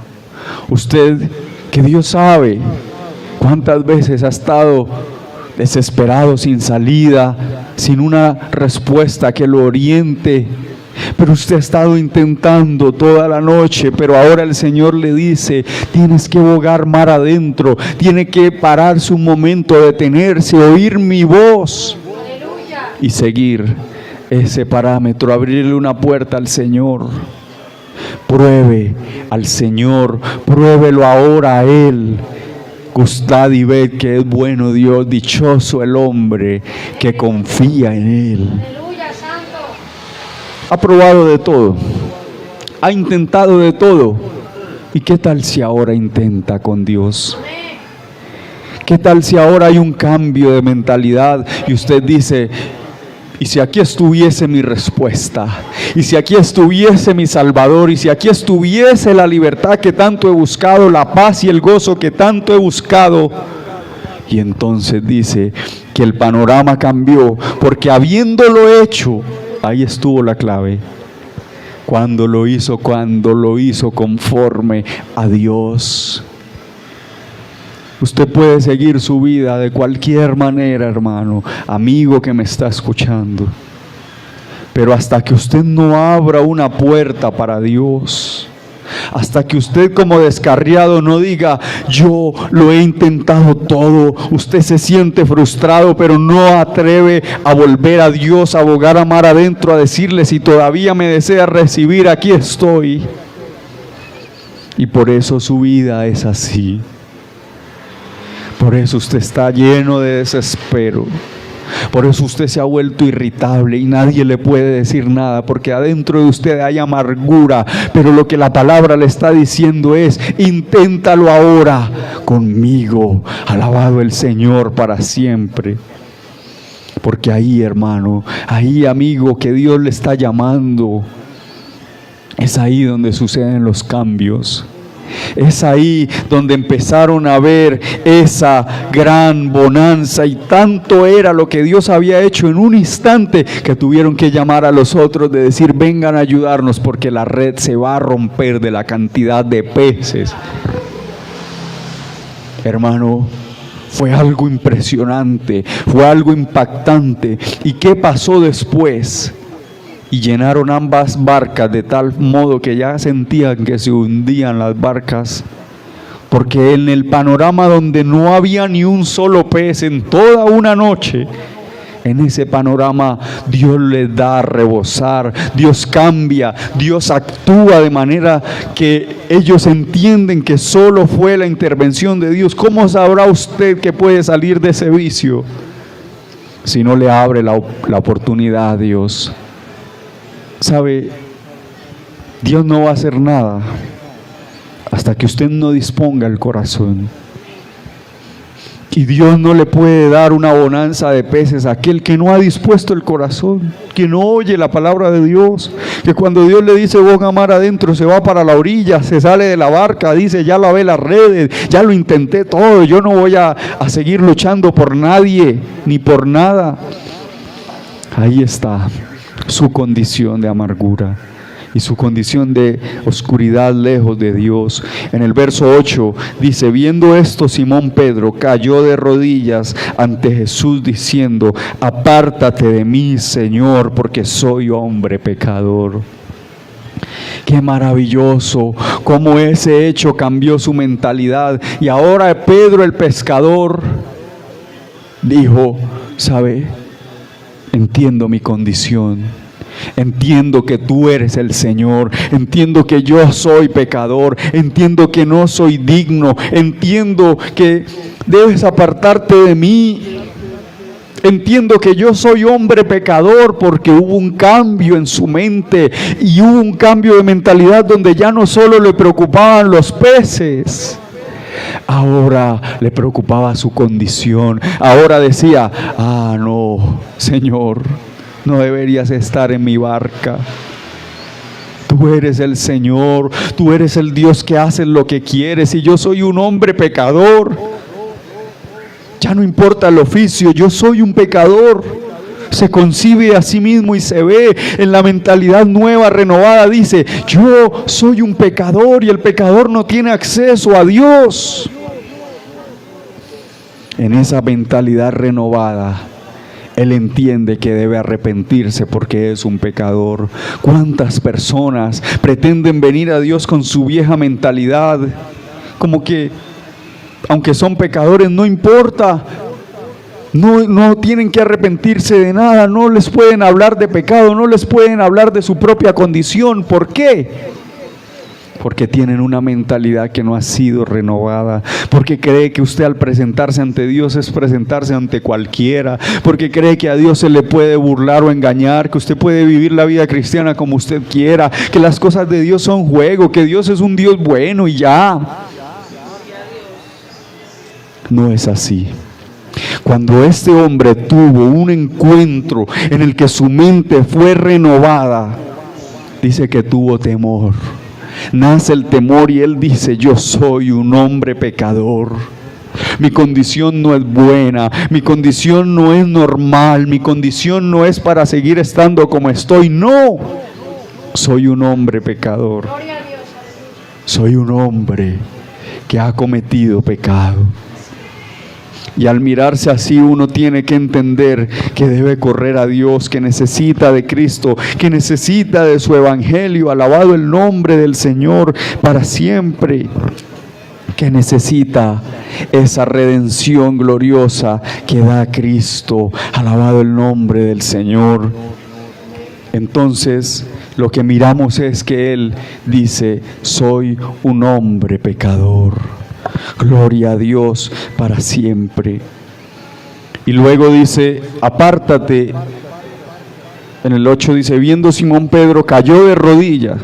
usted que Dios sabe cuántas veces ha estado desesperado, sin salida, sin una respuesta que lo oriente, pero usted ha estado intentando toda la noche, pero ahora el Señor le dice, tienes que bogar mar adentro, tiene que pararse un momento, detenerse, oír mi voz y seguir ese parámetro, abrirle una puerta al Señor. Pruebe al Señor, pruébelo ahora a Él. Gustad y ved que es bueno Dios, dichoso el hombre que confía en Él. Ha probado de todo, ha intentado de todo. ¿Y qué tal si ahora intenta con Dios? ¿Qué tal si ahora hay un cambio de mentalidad y usted dice, y si aquí estuviese mi respuesta, y si aquí estuviese mi Salvador, y si aquí estuviese la libertad que tanto he buscado, la paz y el gozo que tanto he buscado? Y entonces dice que el panorama cambió, porque habiéndolo hecho, ahí estuvo la clave. Cuando lo hizo conforme a Dios. Usted puede seguir su vida de cualquier manera, hermano, amigo que me está escuchando. Pero hasta que usted no abra una puerta para Dios, hasta que usted como descarriado no diga, yo lo he intentado todo, usted se siente frustrado, pero no atreve a volver a Dios, a bogar a mar adentro, a decirle, si todavía me desea recibir, aquí estoy. Y por eso su vida es así. Por eso usted está lleno de desespero. Por eso usted se ha vuelto irritable y nadie le puede decir nada, porque adentro de usted hay amargura. Pero lo que la palabra le está diciendo es, inténtalo ahora conmigo. Alabado el Señor para siempre. Porque ahí, hermano, ahí, amigo, que Dios le está llamando, es ahí donde suceden los cambios. Es ahí donde empezaron a ver esa gran bonanza, y tanto era lo que Dios había hecho en un instante que tuvieron que llamar a los otros, de decir, vengan a ayudarnos porque la red se va a romper de la cantidad de peces. Hermano, fue algo impresionante, fue algo impactante. ¿Y qué pasó después? Y llenaron ambas barcas de tal modo que ya sentían que se hundían las barcas, porque en el panorama donde no había ni un solo pez en toda una noche, En ese panorama Dios les da a rebosar, Dios cambia, Dios actúa de manera que ellos entienden que solo fue la intervención de Dios. ¿Cómo sabrá usted que puede salir de ese vicio si no le abre la oportunidad a Dios? ¿Sabe? Dios no va a hacer nada hasta que usted no disponga el corazón. Y Dios no le puede dar una bonanza de peces a aquel que no ha dispuesto el corazón, que no oye la palabra de Dios, que cuando Dios le dice ponga mar adentro, se va para la orilla, se sale de la barca, dice ya lavé las redes, ya lo intenté todo, yo no voy a seguir luchando por nadie, ni por nada. Ahí está su condición de amargura y su condición de oscuridad lejos de Dios. En el verso 8 dice, viendo esto, Simón Pedro cayó de rodillas ante Jesús diciendo, apártate de mí, Señor, porque soy hombre pecador. Qué maravilloso cómo ese hecho cambió su mentalidad. Y ahora Pedro el pescador dijo, ¿sabe? Entiendo mi condición. Entiendo que tú eres el Señor, entiendo que yo soy pecador, entiendo que no soy digno, entiendo que debes apartarte de mí, entiendo que yo soy hombre pecador, porque hubo un cambio en su mente y hubo un cambio de mentalidad donde ya no solo le preocupaban los peces, ahora le preocupaba su condición. Ahora decía, no, Señor, no deberías estar en mi barca. Tú eres el Señor, tú eres el Dios que hace lo que quieres y yo soy un hombre pecador. Ya no importa el oficio, yo soy un pecador. Se concibe a sí mismo y se ve en la mentalidad nueva, renovada. Dice, yo soy un pecador y el pecador no tiene acceso a Dios. En esa mentalidad renovada, él entiende que debe arrepentirse porque es un pecador. ¿Cuántas personas pretenden venir a Dios con su vieja mentalidad? Como que, aunque son pecadores, no importa. No tienen que arrepentirse de nada. No les pueden hablar de pecado. No les pueden hablar de su propia condición. ¿Por qué? Porque tienen una mentalidad que no ha sido renovada, porque cree que usted al presentarse ante Dios es presentarse ante cualquiera, porque cree que a Dios se le puede burlar o engañar, que usted puede vivir la vida cristiana como usted quiera, que las cosas de Dios son juego, que Dios es un Dios bueno y ya. No es así. Cuando este hombre tuvo un encuentro en el que su mente fue renovada, dice que tuvo temor. Nace el temor y él dice, yo soy un hombre pecador. Mi condición no es buena, mi condición no es normal, mi condición no es para seguir estando como estoy, no. Soy un hombre pecador. Soy un hombre que ha cometido pecado. Y al mirarse así uno tiene que entender que debe correr a Dios, que necesita de Cristo, que necesita de su evangelio, alabado el nombre del Señor para siempre, que necesita esa redención gloriosa que da Cristo, alabado el nombre del Señor. Entonces lo que miramos es que Él dice, soy un hombre pecador. Gloria a Dios para siempre. Y luego dice, apártate. En el 8 dice, viendo Simón Pedro cayó de rodillas.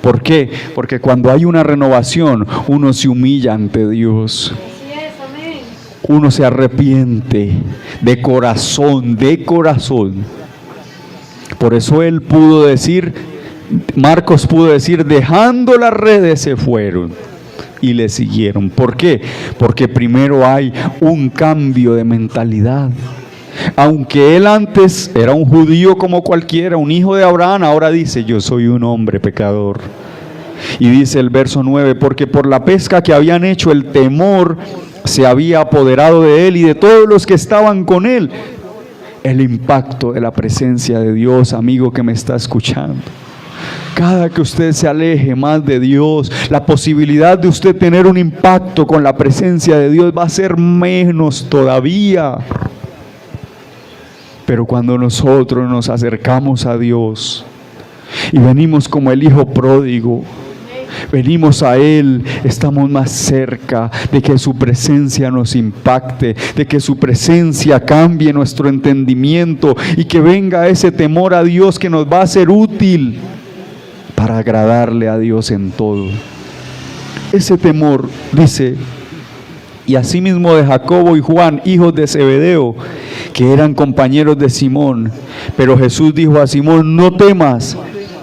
¿Por qué? Porque cuando hay una renovación, uno se humilla ante Dios. Uno se arrepiente de corazón, de corazón. Por eso él pudo decir, Marcos pudo decir, dejando las redes se fueron y le siguieron. ¿Por qué? Porque primero hay un cambio de mentalidad. Aunque él antes era un judío como cualquiera, un hijo de Abraham, ahora dice, yo soy un hombre pecador. Y dice el verso 9, porque por la pesca que habían hecho, el temor se había apoderado de él y de todos los que estaban con él. El impacto de la presencia de Dios, amigo que me está escuchando. Cada que usted se aleje más de Dios, la posibilidad de usted tener un impacto con la presencia de Dios va a ser menos todavía. Pero cuando nosotros nos acercamos a Dios y venimos como el hijo pródigo, venimos a Él, estamos más cerca de que su presencia nos impacte, de que su presencia cambie nuestro entendimiento y que venga ese temor a Dios que nos va a ser útil para agradarle a Dios en todo. Ese temor, dice, y asimismo de Jacobo y Juan, hijos de Zebedeo, que eran compañeros de Simón. Pero Jesús dijo a Simón: no temas,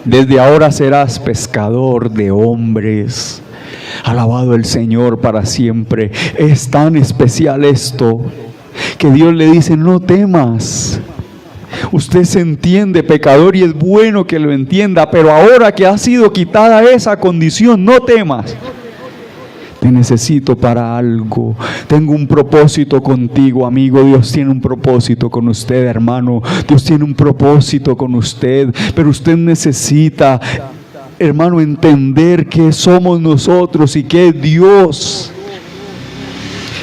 desde ahora serás pescador de hombres. Alabado el Señor para siempre. Es tan especial esto, que Dios le dice: no temas. Usted se entiende pecador y es bueno que lo entienda, pero ahora que ha sido quitada esa condición, no temas. Te necesito para algo. Tengo un propósito contigo, amigo. Dios tiene un propósito con usted, hermano. Dios tiene un propósito con usted. Pero usted necesita, hermano, entender qué somos nosotros y qué es Dios.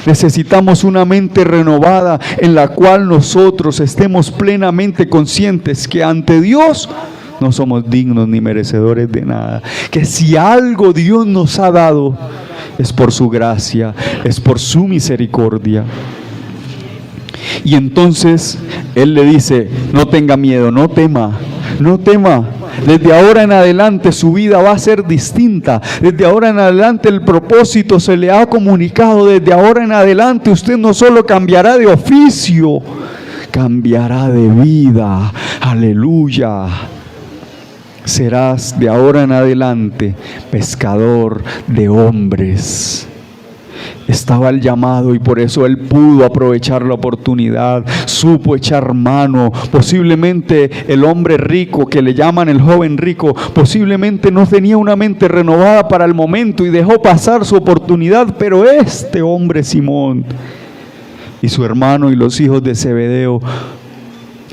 Necesitamos una mente renovada en la cual nosotros estemos plenamente conscientes que ante Dios no somos dignos ni merecedores de nada. Que si algo Dios nos ha dado, es por su gracia, es por su misericordia. Y entonces Él le dice: no tenga miedo, no tema, no tema. Desde ahora en adelante su vida va a ser distinta. Desde ahora en adelante el propósito se le ha comunicado. Desde ahora en adelante usted no solo cambiará de oficio, cambiará de vida. Aleluya. Serás de ahora en adelante pescador de hombres. Estaba el llamado y por eso él pudo aprovechar la oportunidad, supo echar mano. Posiblemente el hombre rico, que le llaman el joven rico, posiblemente no tenía una mente renovada para el momento y dejó pasar su oportunidad, pero este hombre Simón y su hermano y los hijos de Zebedeo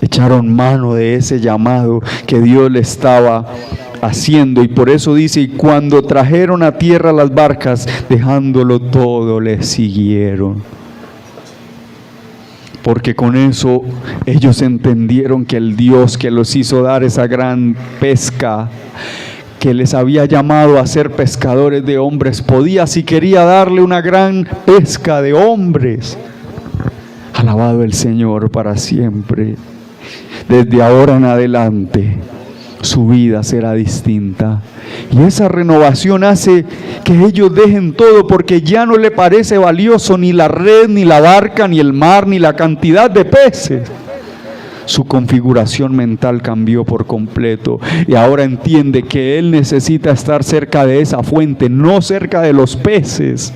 echaron mano de ese llamado que Dios le estaba haciendo. Y por eso dice: y cuando trajeron a tierra las barcas, dejándolo todo, le siguieron. Porque con eso ellos entendieron que el Dios que los hizo dar esa gran pesca, que les había llamado a ser pescadores de hombres, podía, si quería, darle una gran pesca de hombres. Alabado el Señor para siempre. Desde ahora en adelante su vida será distinta. Y esa renovación hace que ellos dejen todo, porque ya no le parece valioso ni la red, ni la barca, ni el mar, ni la cantidad de peces. Su configuración mental cambió por completo y ahora entiende que él necesita estar cerca de esa fuente, no cerca de los peces,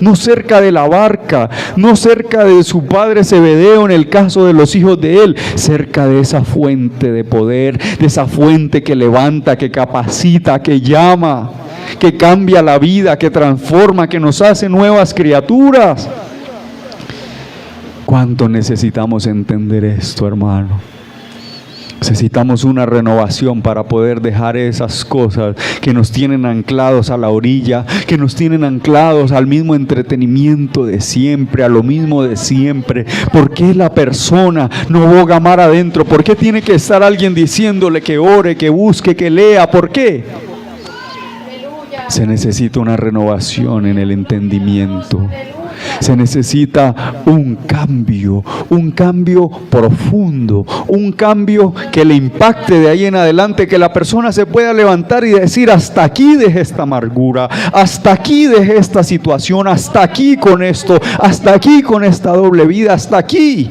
no cerca de la barca, no cerca de su padre Zebedeo en el caso de los hijos de él, cerca de esa fuente de poder, de esa fuente que levanta, que capacita, que llama, que cambia la vida, que transforma, que nos hace nuevas criaturas. ¿Cuánto necesitamos entender esto, hermano? Necesitamos una renovación para poder dejar esas cosas que nos tienen anclados a la orilla, que nos tienen anclados al mismo entretenimiento de siempre, a lo mismo de siempre. ¿Por qué la persona no boga mar adentro? ¿Por qué tiene que estar alguien diciéndole que ore, que busque, que lea? ¿Por qué? Se necesita una renovación en el entendimiento. Se necesita un cambio profundo, un cambio que le impacte de ahí en adelante, que la persona se pueda levantar y decir: hasta aquí dejé esta amargura, hasta aquí dejé esta situación, hasta aquí con esto, hasta aquí con esta doble vida, hasta aquí,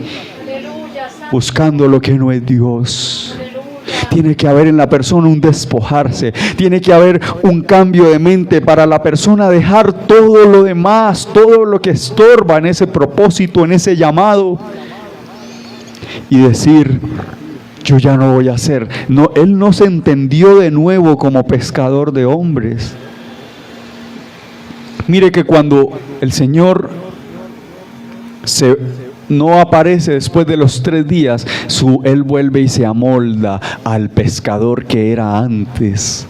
buscando lo que no es Dios. Tiene que haber en la persona un despojarse, tiene que haber un cambio de mente para la persona dejar todo lo demás, todo lo que estorba en ese propósito, en ese llamado, y decir: yo ya no voy a hacer. No, él no se entendió de nuevo como pescador de hombres. Mire que cuando el Señor no aparece después de los 3 días, él vuelve y se amolda al pescador que era antes.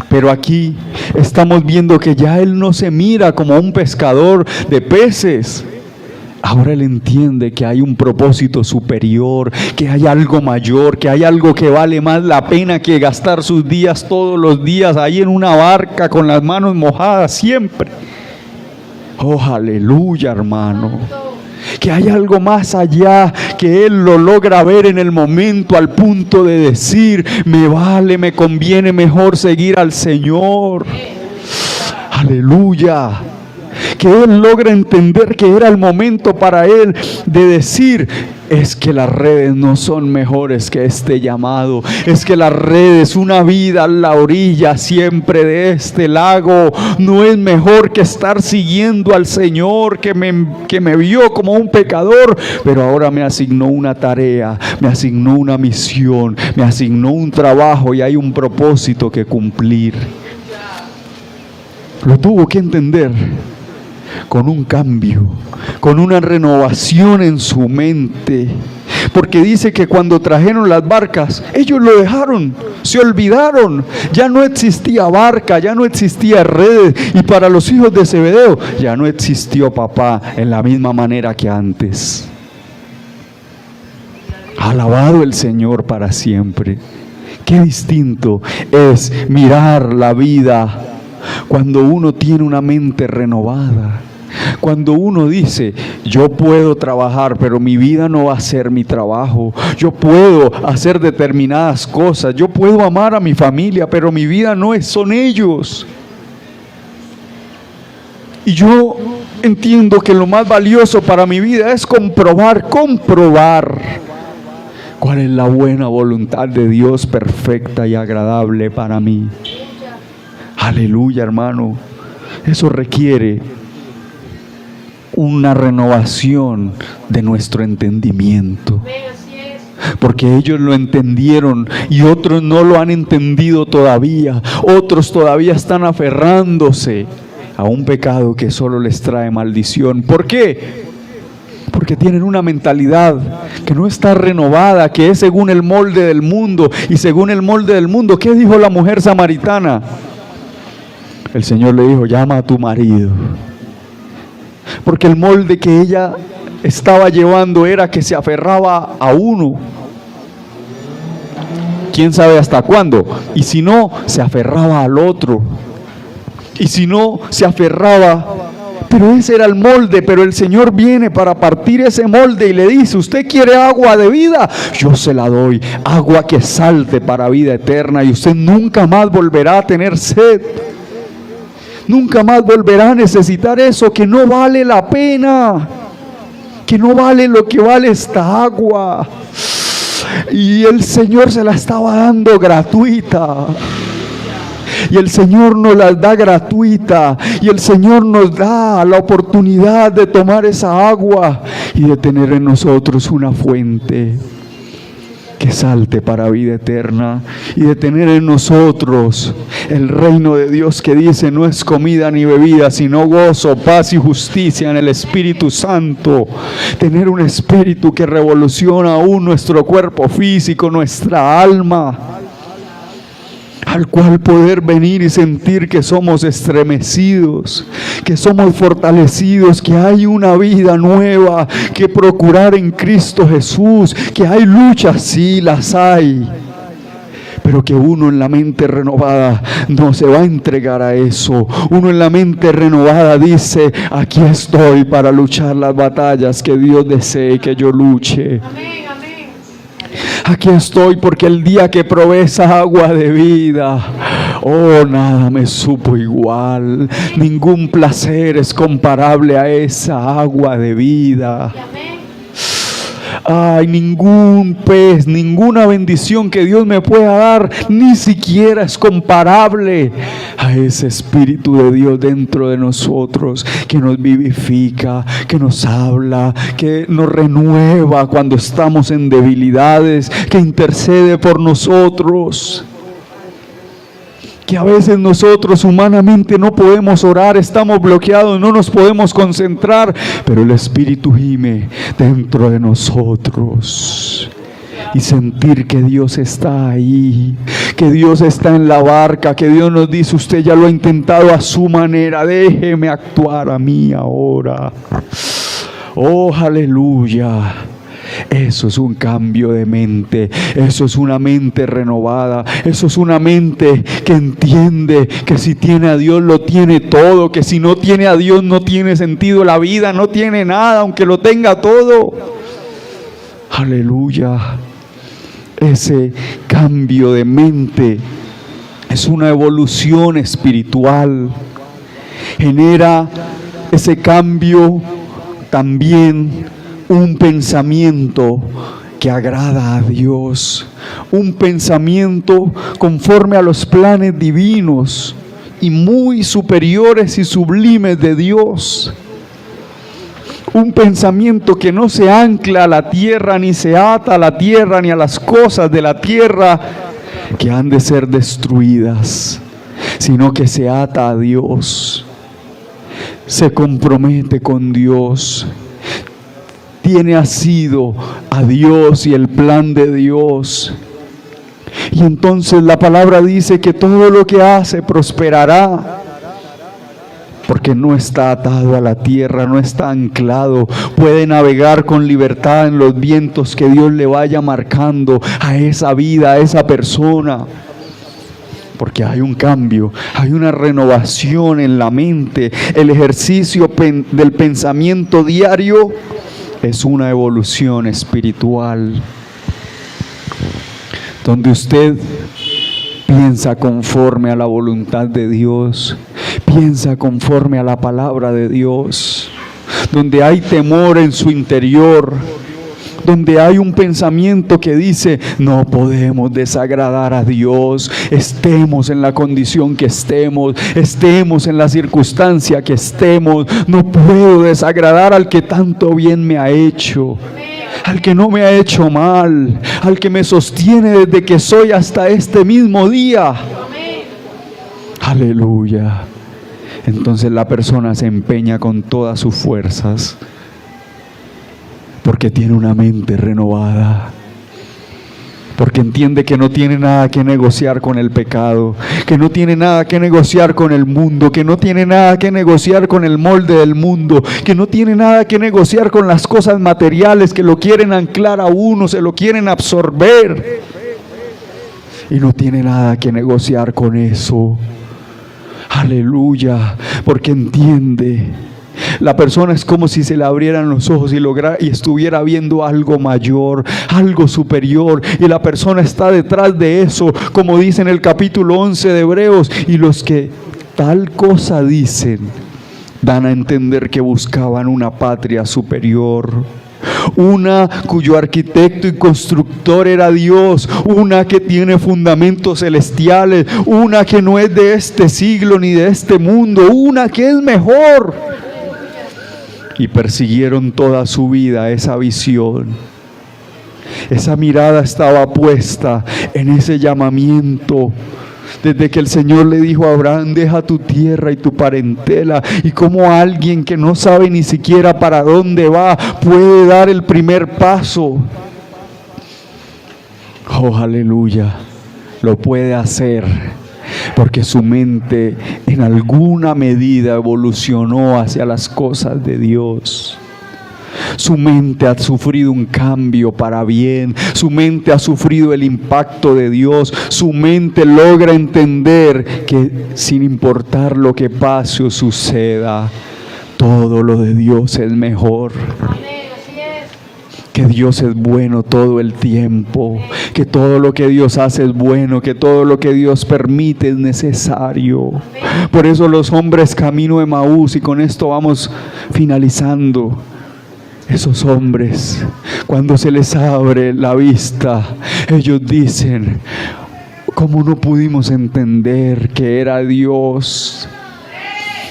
Pero aquí estamos viendo que ya él no se mira como un pescador de peces. Ahora él entiende que hay un propósito superior, que hay algo mayor, que hay algo que vale más la pena que gastar sus días todos los días ahí en una barca con las manos mojadas siempre. Oh, aleluya, hermano. Que hay algo más allá, que él lo logra ver en el momento al punto de decir, me vale, me conviene mejor seguir al Señor. Aleluya. Que él logra entender que era el momento para él de decir, es que las redes no son mejores que este llamado, es que las redes, una vida a la orilla siempre de este lago, no es mejor que estar siguiendo al Señor que me vio como un pecador, pero ahora me asignó una tarea, me asignó una misión, me asignó un trabajo y hay un propósito que cumplir. Lo tuvo que entender con un cambio, con una renovación en su mente, porque dice que cuando trajeron las barcas, ellos lo dejaron, se olvidaron, ya no existía barca, ya no existía redes, y para los hijos de Zebedeo ya no existió papá en la misma manera que antes. Alabado el Señor para siempre. Qué distinto es mirar la vida cuando uno tiene una mente renovada, cuando uno dice, yo puedo trabajar, pero mi vida no va a ser mi trabajo, yo puedo hacer determinadas cosas, yo puedo amar a mi familia, pero mi vida no son ellos. Y yo entiendo que lo más valioso para mi vida es comprobar cuál es la buena voluntad de Dios perfecta y agradable para mí. Aleluya, hermano. Eso requiere una renovación de nuestro entendimiento. Porque ellos lo entendieron y otros no lo han entendido todavía. Otros todavía están aferrándose a un pecado que solo les trae maldición. ¿Por qué? Porque tienen una mentalidad que no está renovada, que es según el molde del mundo. Y según el molde del mundo, ¿qué dijo la mujer samaritana? El Señor le dijo, llama a tu marido. Porque el molde que ella estaba llevando era que se aferraba a uno. ¿Quién sabe hasta cuándo? Y si no, se aferraba al otro. Y si no, se aferraba. Pero ese era el molde, pero el Señor viene para partir ese molde y le dice, ¿usted quiere agua de vida? Yo se la doy, agua que salte para vida eterna y usted nunca más volverá a tener sed. Nunca más volverá a necesitar eso que no vale la pena, que no vale lo que vale esta agua. Y el Señor se la estaba dando gratuita. Y el Señor nos las da gratuita. Y el Señor nos da la oportunidad de tomar esa agua y de tener en nosotros una fuente que salte para vida eterna, y de tener en nosotros el reino de Dios que dice, no es comida ni bebida, sino gozo, paz y justicia en el Espíritu Santo. Tener un espíritu que revoluciona aún nuestro cuerpo físico, nuestra alma, al cual poder venir y sentir que somos estremecidos, que somos fortalecidos, que hay una vida nueva que procurar en Cristo Jesús, que hay luchas, sí las hay, pero que uno en la mente renovada no se va a entregar a eso. Uno en la mente renovada dice, aquí estoy para luchar las batallas que Dios desee que yo luche. Amén. Aquí estoy porque el día que probé esa agua de vida, oh, nada me supo igual. Ningún placer es comparable a esa agua de vida. Ay, ningún pez, ninguna bendición que Dios me pueda dar, ni siquiera es comparable a ese Espíritu de Dios dentro de nosotros, que nos vivifica, que nos habla, que nos renueva cuando estamos en debilidades, que intercede por nosotros. Que a veces nosotros humanamente no podemos orar, estamos bloqueados, no nos podemos concentrar, pero el Espíritu gime dentro de nosotros. Y sentir que Dios está ahí, que Dios está en la barca, que Dios nos dice, usted ya lo ha intentado a su manera, déjeme actuar a mí ahora. Oh, aleluya. Eso es un cambio de mente, eso es una mente renovada, eso es una mente que entiende que si tiene a Dios lo tiene todo, que si no tiene a Dios no tiene sentido la vida, no tiene nada aunque lo tenga todo. Aleluya. Ese cambio de mente es una evolución espiritual. Genera ese cambio también un pensamiento que agrada a Dios, un pensamiento conforme a los planes divinos y muy superiores y sublimes de Dios. Un pensamiento que no se ancla a la tierra, ni se ata a la tierra, ni a las cosas de la tierra que han de ser destruidas, sino que se ata a Dios, se compromete con Dios, tiene asido a Dios y el plan de Dios. Y entonces la palabra dice que todo lo que hace prosperará, porque no está atado a la tierra, no está anclado, puede navegar con libertad en los vientos que Dios le vaya marcando a esa vida, a esa persona. Porque hay un cambio, hay una renovación en la mente. El ejercicio del pensamiento diario es una evolución espiritual, donde usted piensa conforme a la voluntad de Dios, piensa conforme a la palabra de Dios, donde hay temor en su interior, donde hay un pensamiento que dice: no podemos desagradar a Dios, estemos en la condición que estemos en la circunstancia que estemos, no puedo desagradar al que tanto bien me ha hecho, al que no me ha hecho mal, al que me sostiene desde que soy hasta este mismo día. Aleluya. Entonces la persona se empeña con todas sus fuerzas, porque tiene una mente renovada, porque entiende que no tiene nada que negociar con el pecado, que no tiene nada que negociar con el mundo, que no tiene nada que negociar con el molde del mundo, que no tiene nada que negociar con las cosas materiales que lo quieren anclar a uno, se lo quieren absorber, y no tiene nada que negociar con eso. Aleluya, porque entiende. La persona es como si se le abrieran los ojos y estuviera viendo algo mayor, algo superior, y la persona está detrás de eso, como dice en el capítulo 11 de Hebreos: y los que tal cosa dicen dan a entender que buscaban una patria superior, una cuyo arquitecto y constructor era Dios, una que tiene fundamentos celestiales, una que no es de este siglo ni de este mundo, una que es mejor. Y persiguieron toda su vida esa visión. Esa mirada estaba puesta en ese llamamiento. Desde que el Señor le dijo a Abraham: deja tu tierra y tu parentela. Y como alguien que no sabe ni siquiera para dónde va puede dar el primer paso. Oh, aleluya. Lo puede hacer, porque su mente en alguna medida evolucionó hacia las cosas de Dios. Su mente ha sufrido un cambio para bien, su mente ha sufrido el impacto de Dios, su mente logra entender que sin importar lo que pase o suceda, todo lo de Dios es mejor. Que Dios es bueno todo el tiempo, que todo lo que Dios hace es bueno, que todo lo que Dios permite es necesario. Por eso los hombres camino de Emaús, y con esto vamos finalizando, esos hombres, cuando se les abre la vista, ellos dicen: ¿cómo no pudimos entender que era Dios?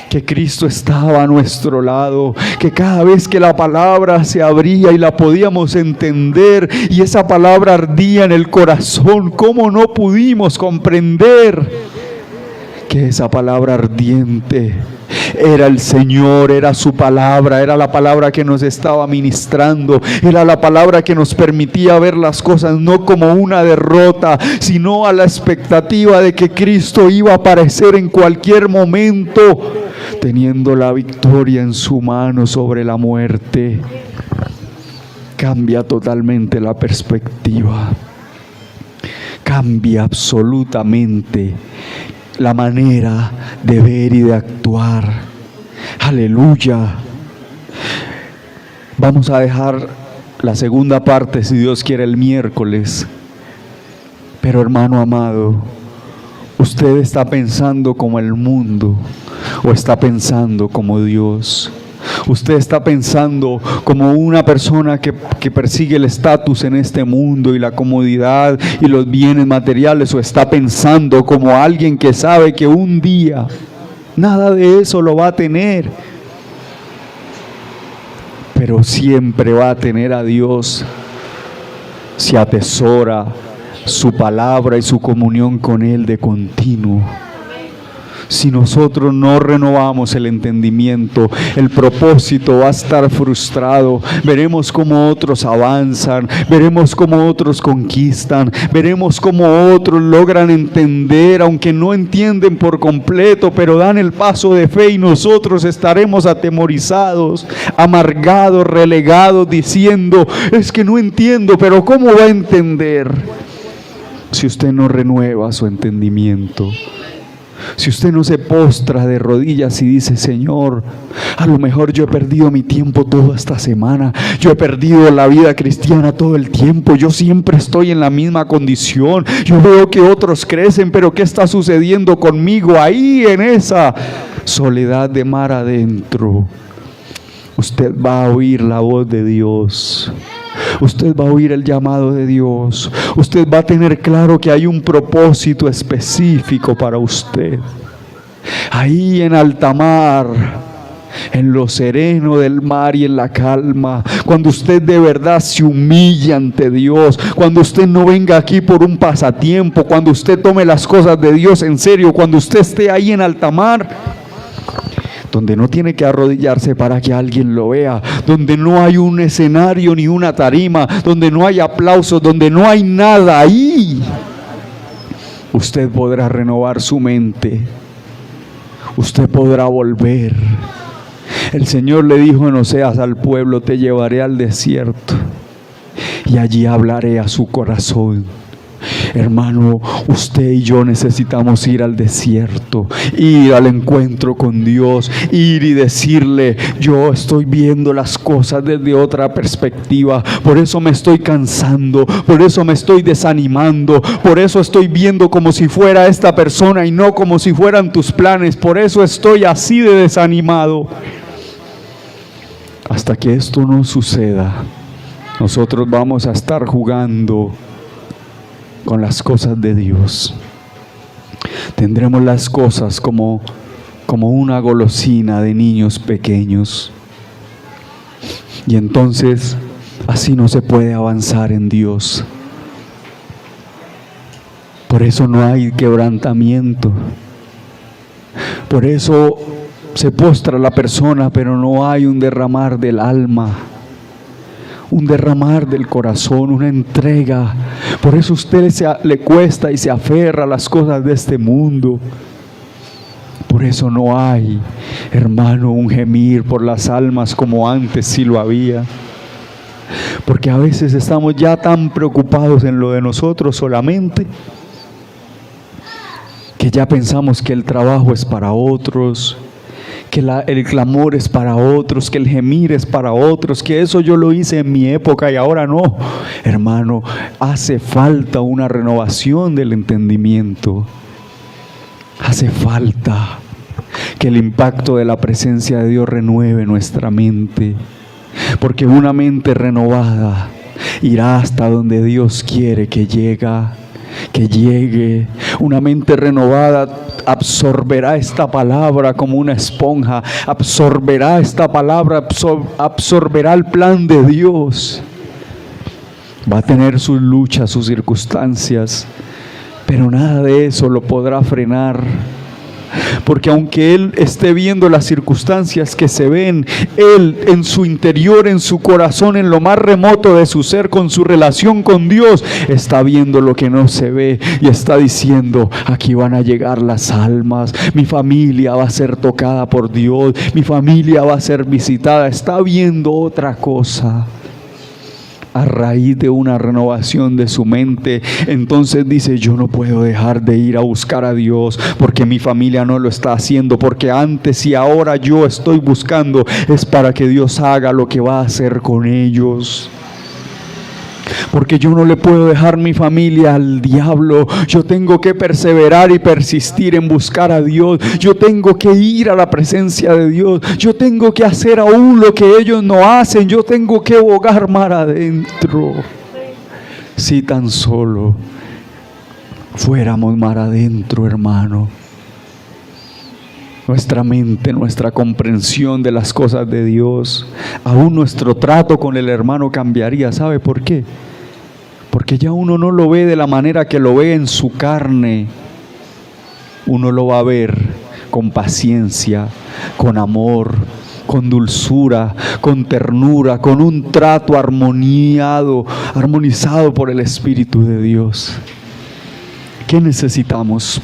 Que Cristo estaba a nuestro lado, que cada vez que la palabra se abría y la podíamos entender y esa palabra ardía en el corazón, ¿cómo no pudimos comprender que esa palabra ardiente era el Señor, era su palabra, era la palabra que nos estaba ministrando, era la palabra que nos permitía ver las cosas no como una derrota, sino a la expectativa de que Cristo iba a aparecer en cualquier momento? teniendo la victoria en su mano sobre la muerte, cambia totalmente la perspectiva, cambia absolutamente la manera de ver y de actuar. Aleluya. Vamos a dejar la segunda parte, si Dios quiere, el miércoles. Pero hermano amado, ¿usted está pensando como el mundo o está pensando como Dios? ¿Usted está pensando como una persona que persigue el estatus en este mundo y la comodidad y los bienes materiales, o está pensando como alguien que sabe que un día nada de eso lo va a tener, pero siempre va a tener a Dios si atesora su palabra y su comunión con Él de continuo? Si nosotros no renovamos el entendimiento, el propósito va a estar frustrado. Veremos cómo otros avanzan, veremos cómo otros conquistan, veremos cómo otros logran entender, aunque no entienden por completo, pero dan el paso de fe, y nosotros estaremos atemorizados, amargados, relegados, diciendo: es que no entiendo, pero ¿cómo va a entender? Si usted no renueva su entendimiento, si usted no se postra de rodillas y dice: Señor, a lo mejor yo he perdido mi tiempo toda esta semana, yo he perdido la vida cristiana todo el tiempo, yo siempre estoy en la misma condición, yo veo que otros crecen, pero ¿qué está sucediendo conmigo? Ahí en esa soledad de mar adentro, usted va a oír la voz de Dios. Usted va a oír el llamado de Dios. Usted va a tener claro que hay un propósito específico para usted. Ahí en alta mar, en lo sereno del mar y en la calma, cuando usted de verdad se humilla ante Dios, cuando usted no venga aquí por un pasatiempo, cuando usted tome las cosas de Dios en serio, cuando usted esté ahí en alta mar, donde no tiene que arrodillarse para que alguien lo vea, donde no hay un escenario ni una tarima, donde no hay aplausos, donde no hay nada, ahí usted podrá renovar su mente, usted podrá volver. El Señor le dijo en Oseas al pueblo: te llevaré al desierto y allí hablaré a su corazón. Hermano, usted y yo necesitamos ir al desierto, ir al encuentro con Dios, ir y decirle: yo estoy viendo las cosas desde otra perspectiva, por eso me estoy cansando, por eso me estoy desanimando, por eso estoy viendo como si fuera esta persona y no como si fueran tus planes, por eso estoy así de desanimado. Hasta que esto no suceda, nosotros vamos a estar jugando con las cosas de Dios. Tendremos las cosas como una golosina de niños pequeños, y entonces así no se puede avanzar en Dios. Por eso no hay quebrantamiento, por eso se postra la persona, pero no hay un derramar del alma, un derramar del corazón, una entrega. Por eso a usted le cuesta y se aferra a las cosas de este mundo. Por eso no hay, hermano, un gemir por las almas como antes sí lo había. Porque a veces estamos ya tan preocupados en lo de nosotros solamente, que ya pensamos que el trabajo es para otros, que el clamor es para otros, que el gemir es para otros, que eso yo lo hice en mi época y ahora no. Hermano, hace falta una renovación del entendimiento. Hace falta que el impacto de la presencia de Dios renueve nuestra mente, porque una mente renovada irá hasta donde Dios quiere que llegue. Una mente renovada absorberá esta palabra como una esponja, absorberá esta palabra, absorberá el plan de Dios. Va a tener sus luchas, sus circunstancias, pero nada de eso lo podrá frenar, Porque aunque Él esté viendo las circunstancias que se ven, Él en su interior, en su corazón, en lo más remoto de su ser, con su relación con Dios, está viendo lo que no se ve y está diciendo: aquí van a llegar las almas, mi familia va a ser tocada por Dios, mi familia va a ser visitada. Está viendo otra cosa. A raíz de una renovación de su mente, entonces dice: yo no puedo dejar de ir a buscar a Dios porque mi familia no lo está haciendo, porque antes y ahora yo estoy buscando es para que Dios haga lo que va a hacer con ellos. Porque yo no le puedo dejar mi familia al diablo. Yo tengo que perseverar y persistir en buscar a Dios. Yo tengo que ir a la presencia de Dios. Yo tengo que hacer aún lo que ellos no hacen. Yo tengo que bogar mar adentro. Si tan solo fuéramos mar adentro, hermano, nuestra mente, nuestra comprensión de las cosas de Dios, aún nuestro trato con el hermano cambiaría. ¿Sabe por qué? Porque ya uno no lo ve de la manera que lo ve en su carne. Uno lo va a ver con paciencia, con amor, con dulzura, con ternura, con un trato armonizado por el Espíritu de Dios. ¿Qué necesitamos?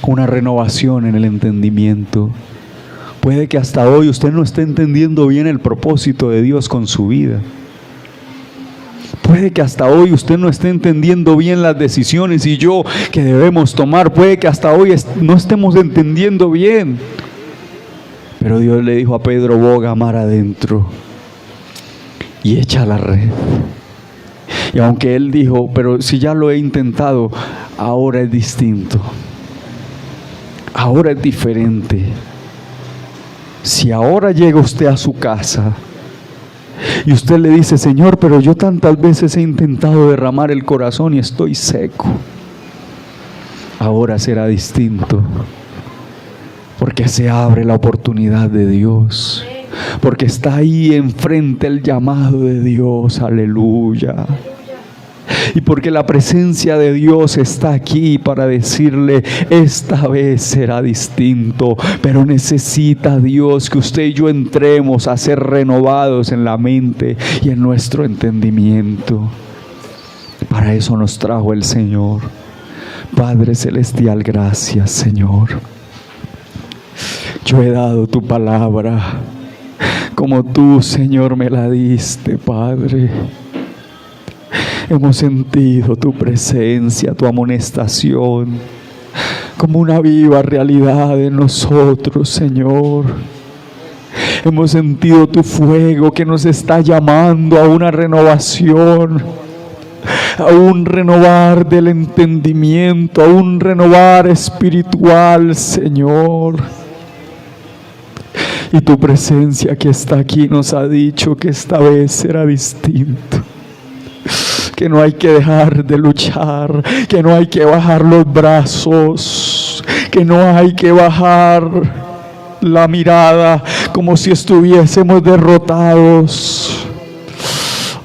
Una renovación en el entendimiento. Puede que hasta hoy usted no esté entendiendo bien el propósito de Dios con su vida. Puede que hasta hoy usted no esté entendiendo bien las decisiones y yo que debemos tomar. Puede que hasta hoy no estemos entendiendo bien. Pero Dios le dijo a Pedro: boga mar adentro y echa la red. Y aunque él dijo: pero si ya lo he intentado, ahora es distinto. Ahora es diferente. Si ahora llega usted a su casa y usted le dice: Señor, pero yo tantas veces he intentado derramar el corazón y estoy seco, ahora será distinto. Porque se abre la oportunidad de Dios. Porque está ahí enfrente el llamado de Dios. Aleluya. Y porque la presencia de Dios está aquí para decirle: esta vez será distinto. Pero necesita Dios que usted y yo entremos a ser renovados en la mente y en nuestro entendimiento. Para eso nos trajo el Señor. Padre Celestial, gracias, Señor. Yo he dado tu palabra como tú, Señor, me la diste, Padre. Hemos sentido tu presencia, tu amonestación, como una viva realidad en nosotros, Señor. Hemos sentido tu fuego que nos está llamando a una renovación, a un renovar del entendimiento, a un renovar espiritual, Señor. Y tu presencia que está aquí nos ha dicho que esta vez será distinto. Que no hay que dejar de luchar, que no hay que bajar los brazos, que no hay que bajar la mirada como si estuviésemos derrotados.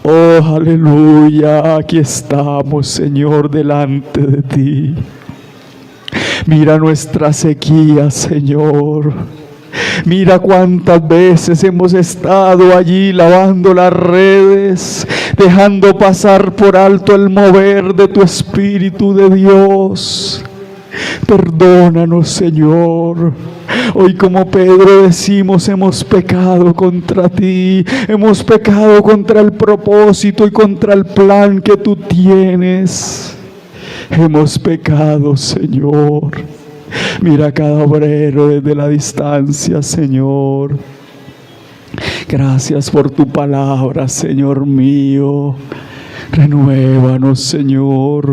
Oh, aleluya, aquí estamos, Señor, delante de ti. Mira nuestra sequía, Señor. Mira cuántas veces hemos estado allí lavando las redes, dejando pasar por alto el mover de tu Espíritu de Dios. Perdónanos, Señor. Hoy, como Pedro, decimos: hemos pecado contra ti, hemos pecado contra el propósito y contra el plan que tú tienes. Hemos pecado, Señor. Mira cada obrero desde la distancia, Señor. Gracias por tu palabra, Señor mío. Renuévanos, Señor.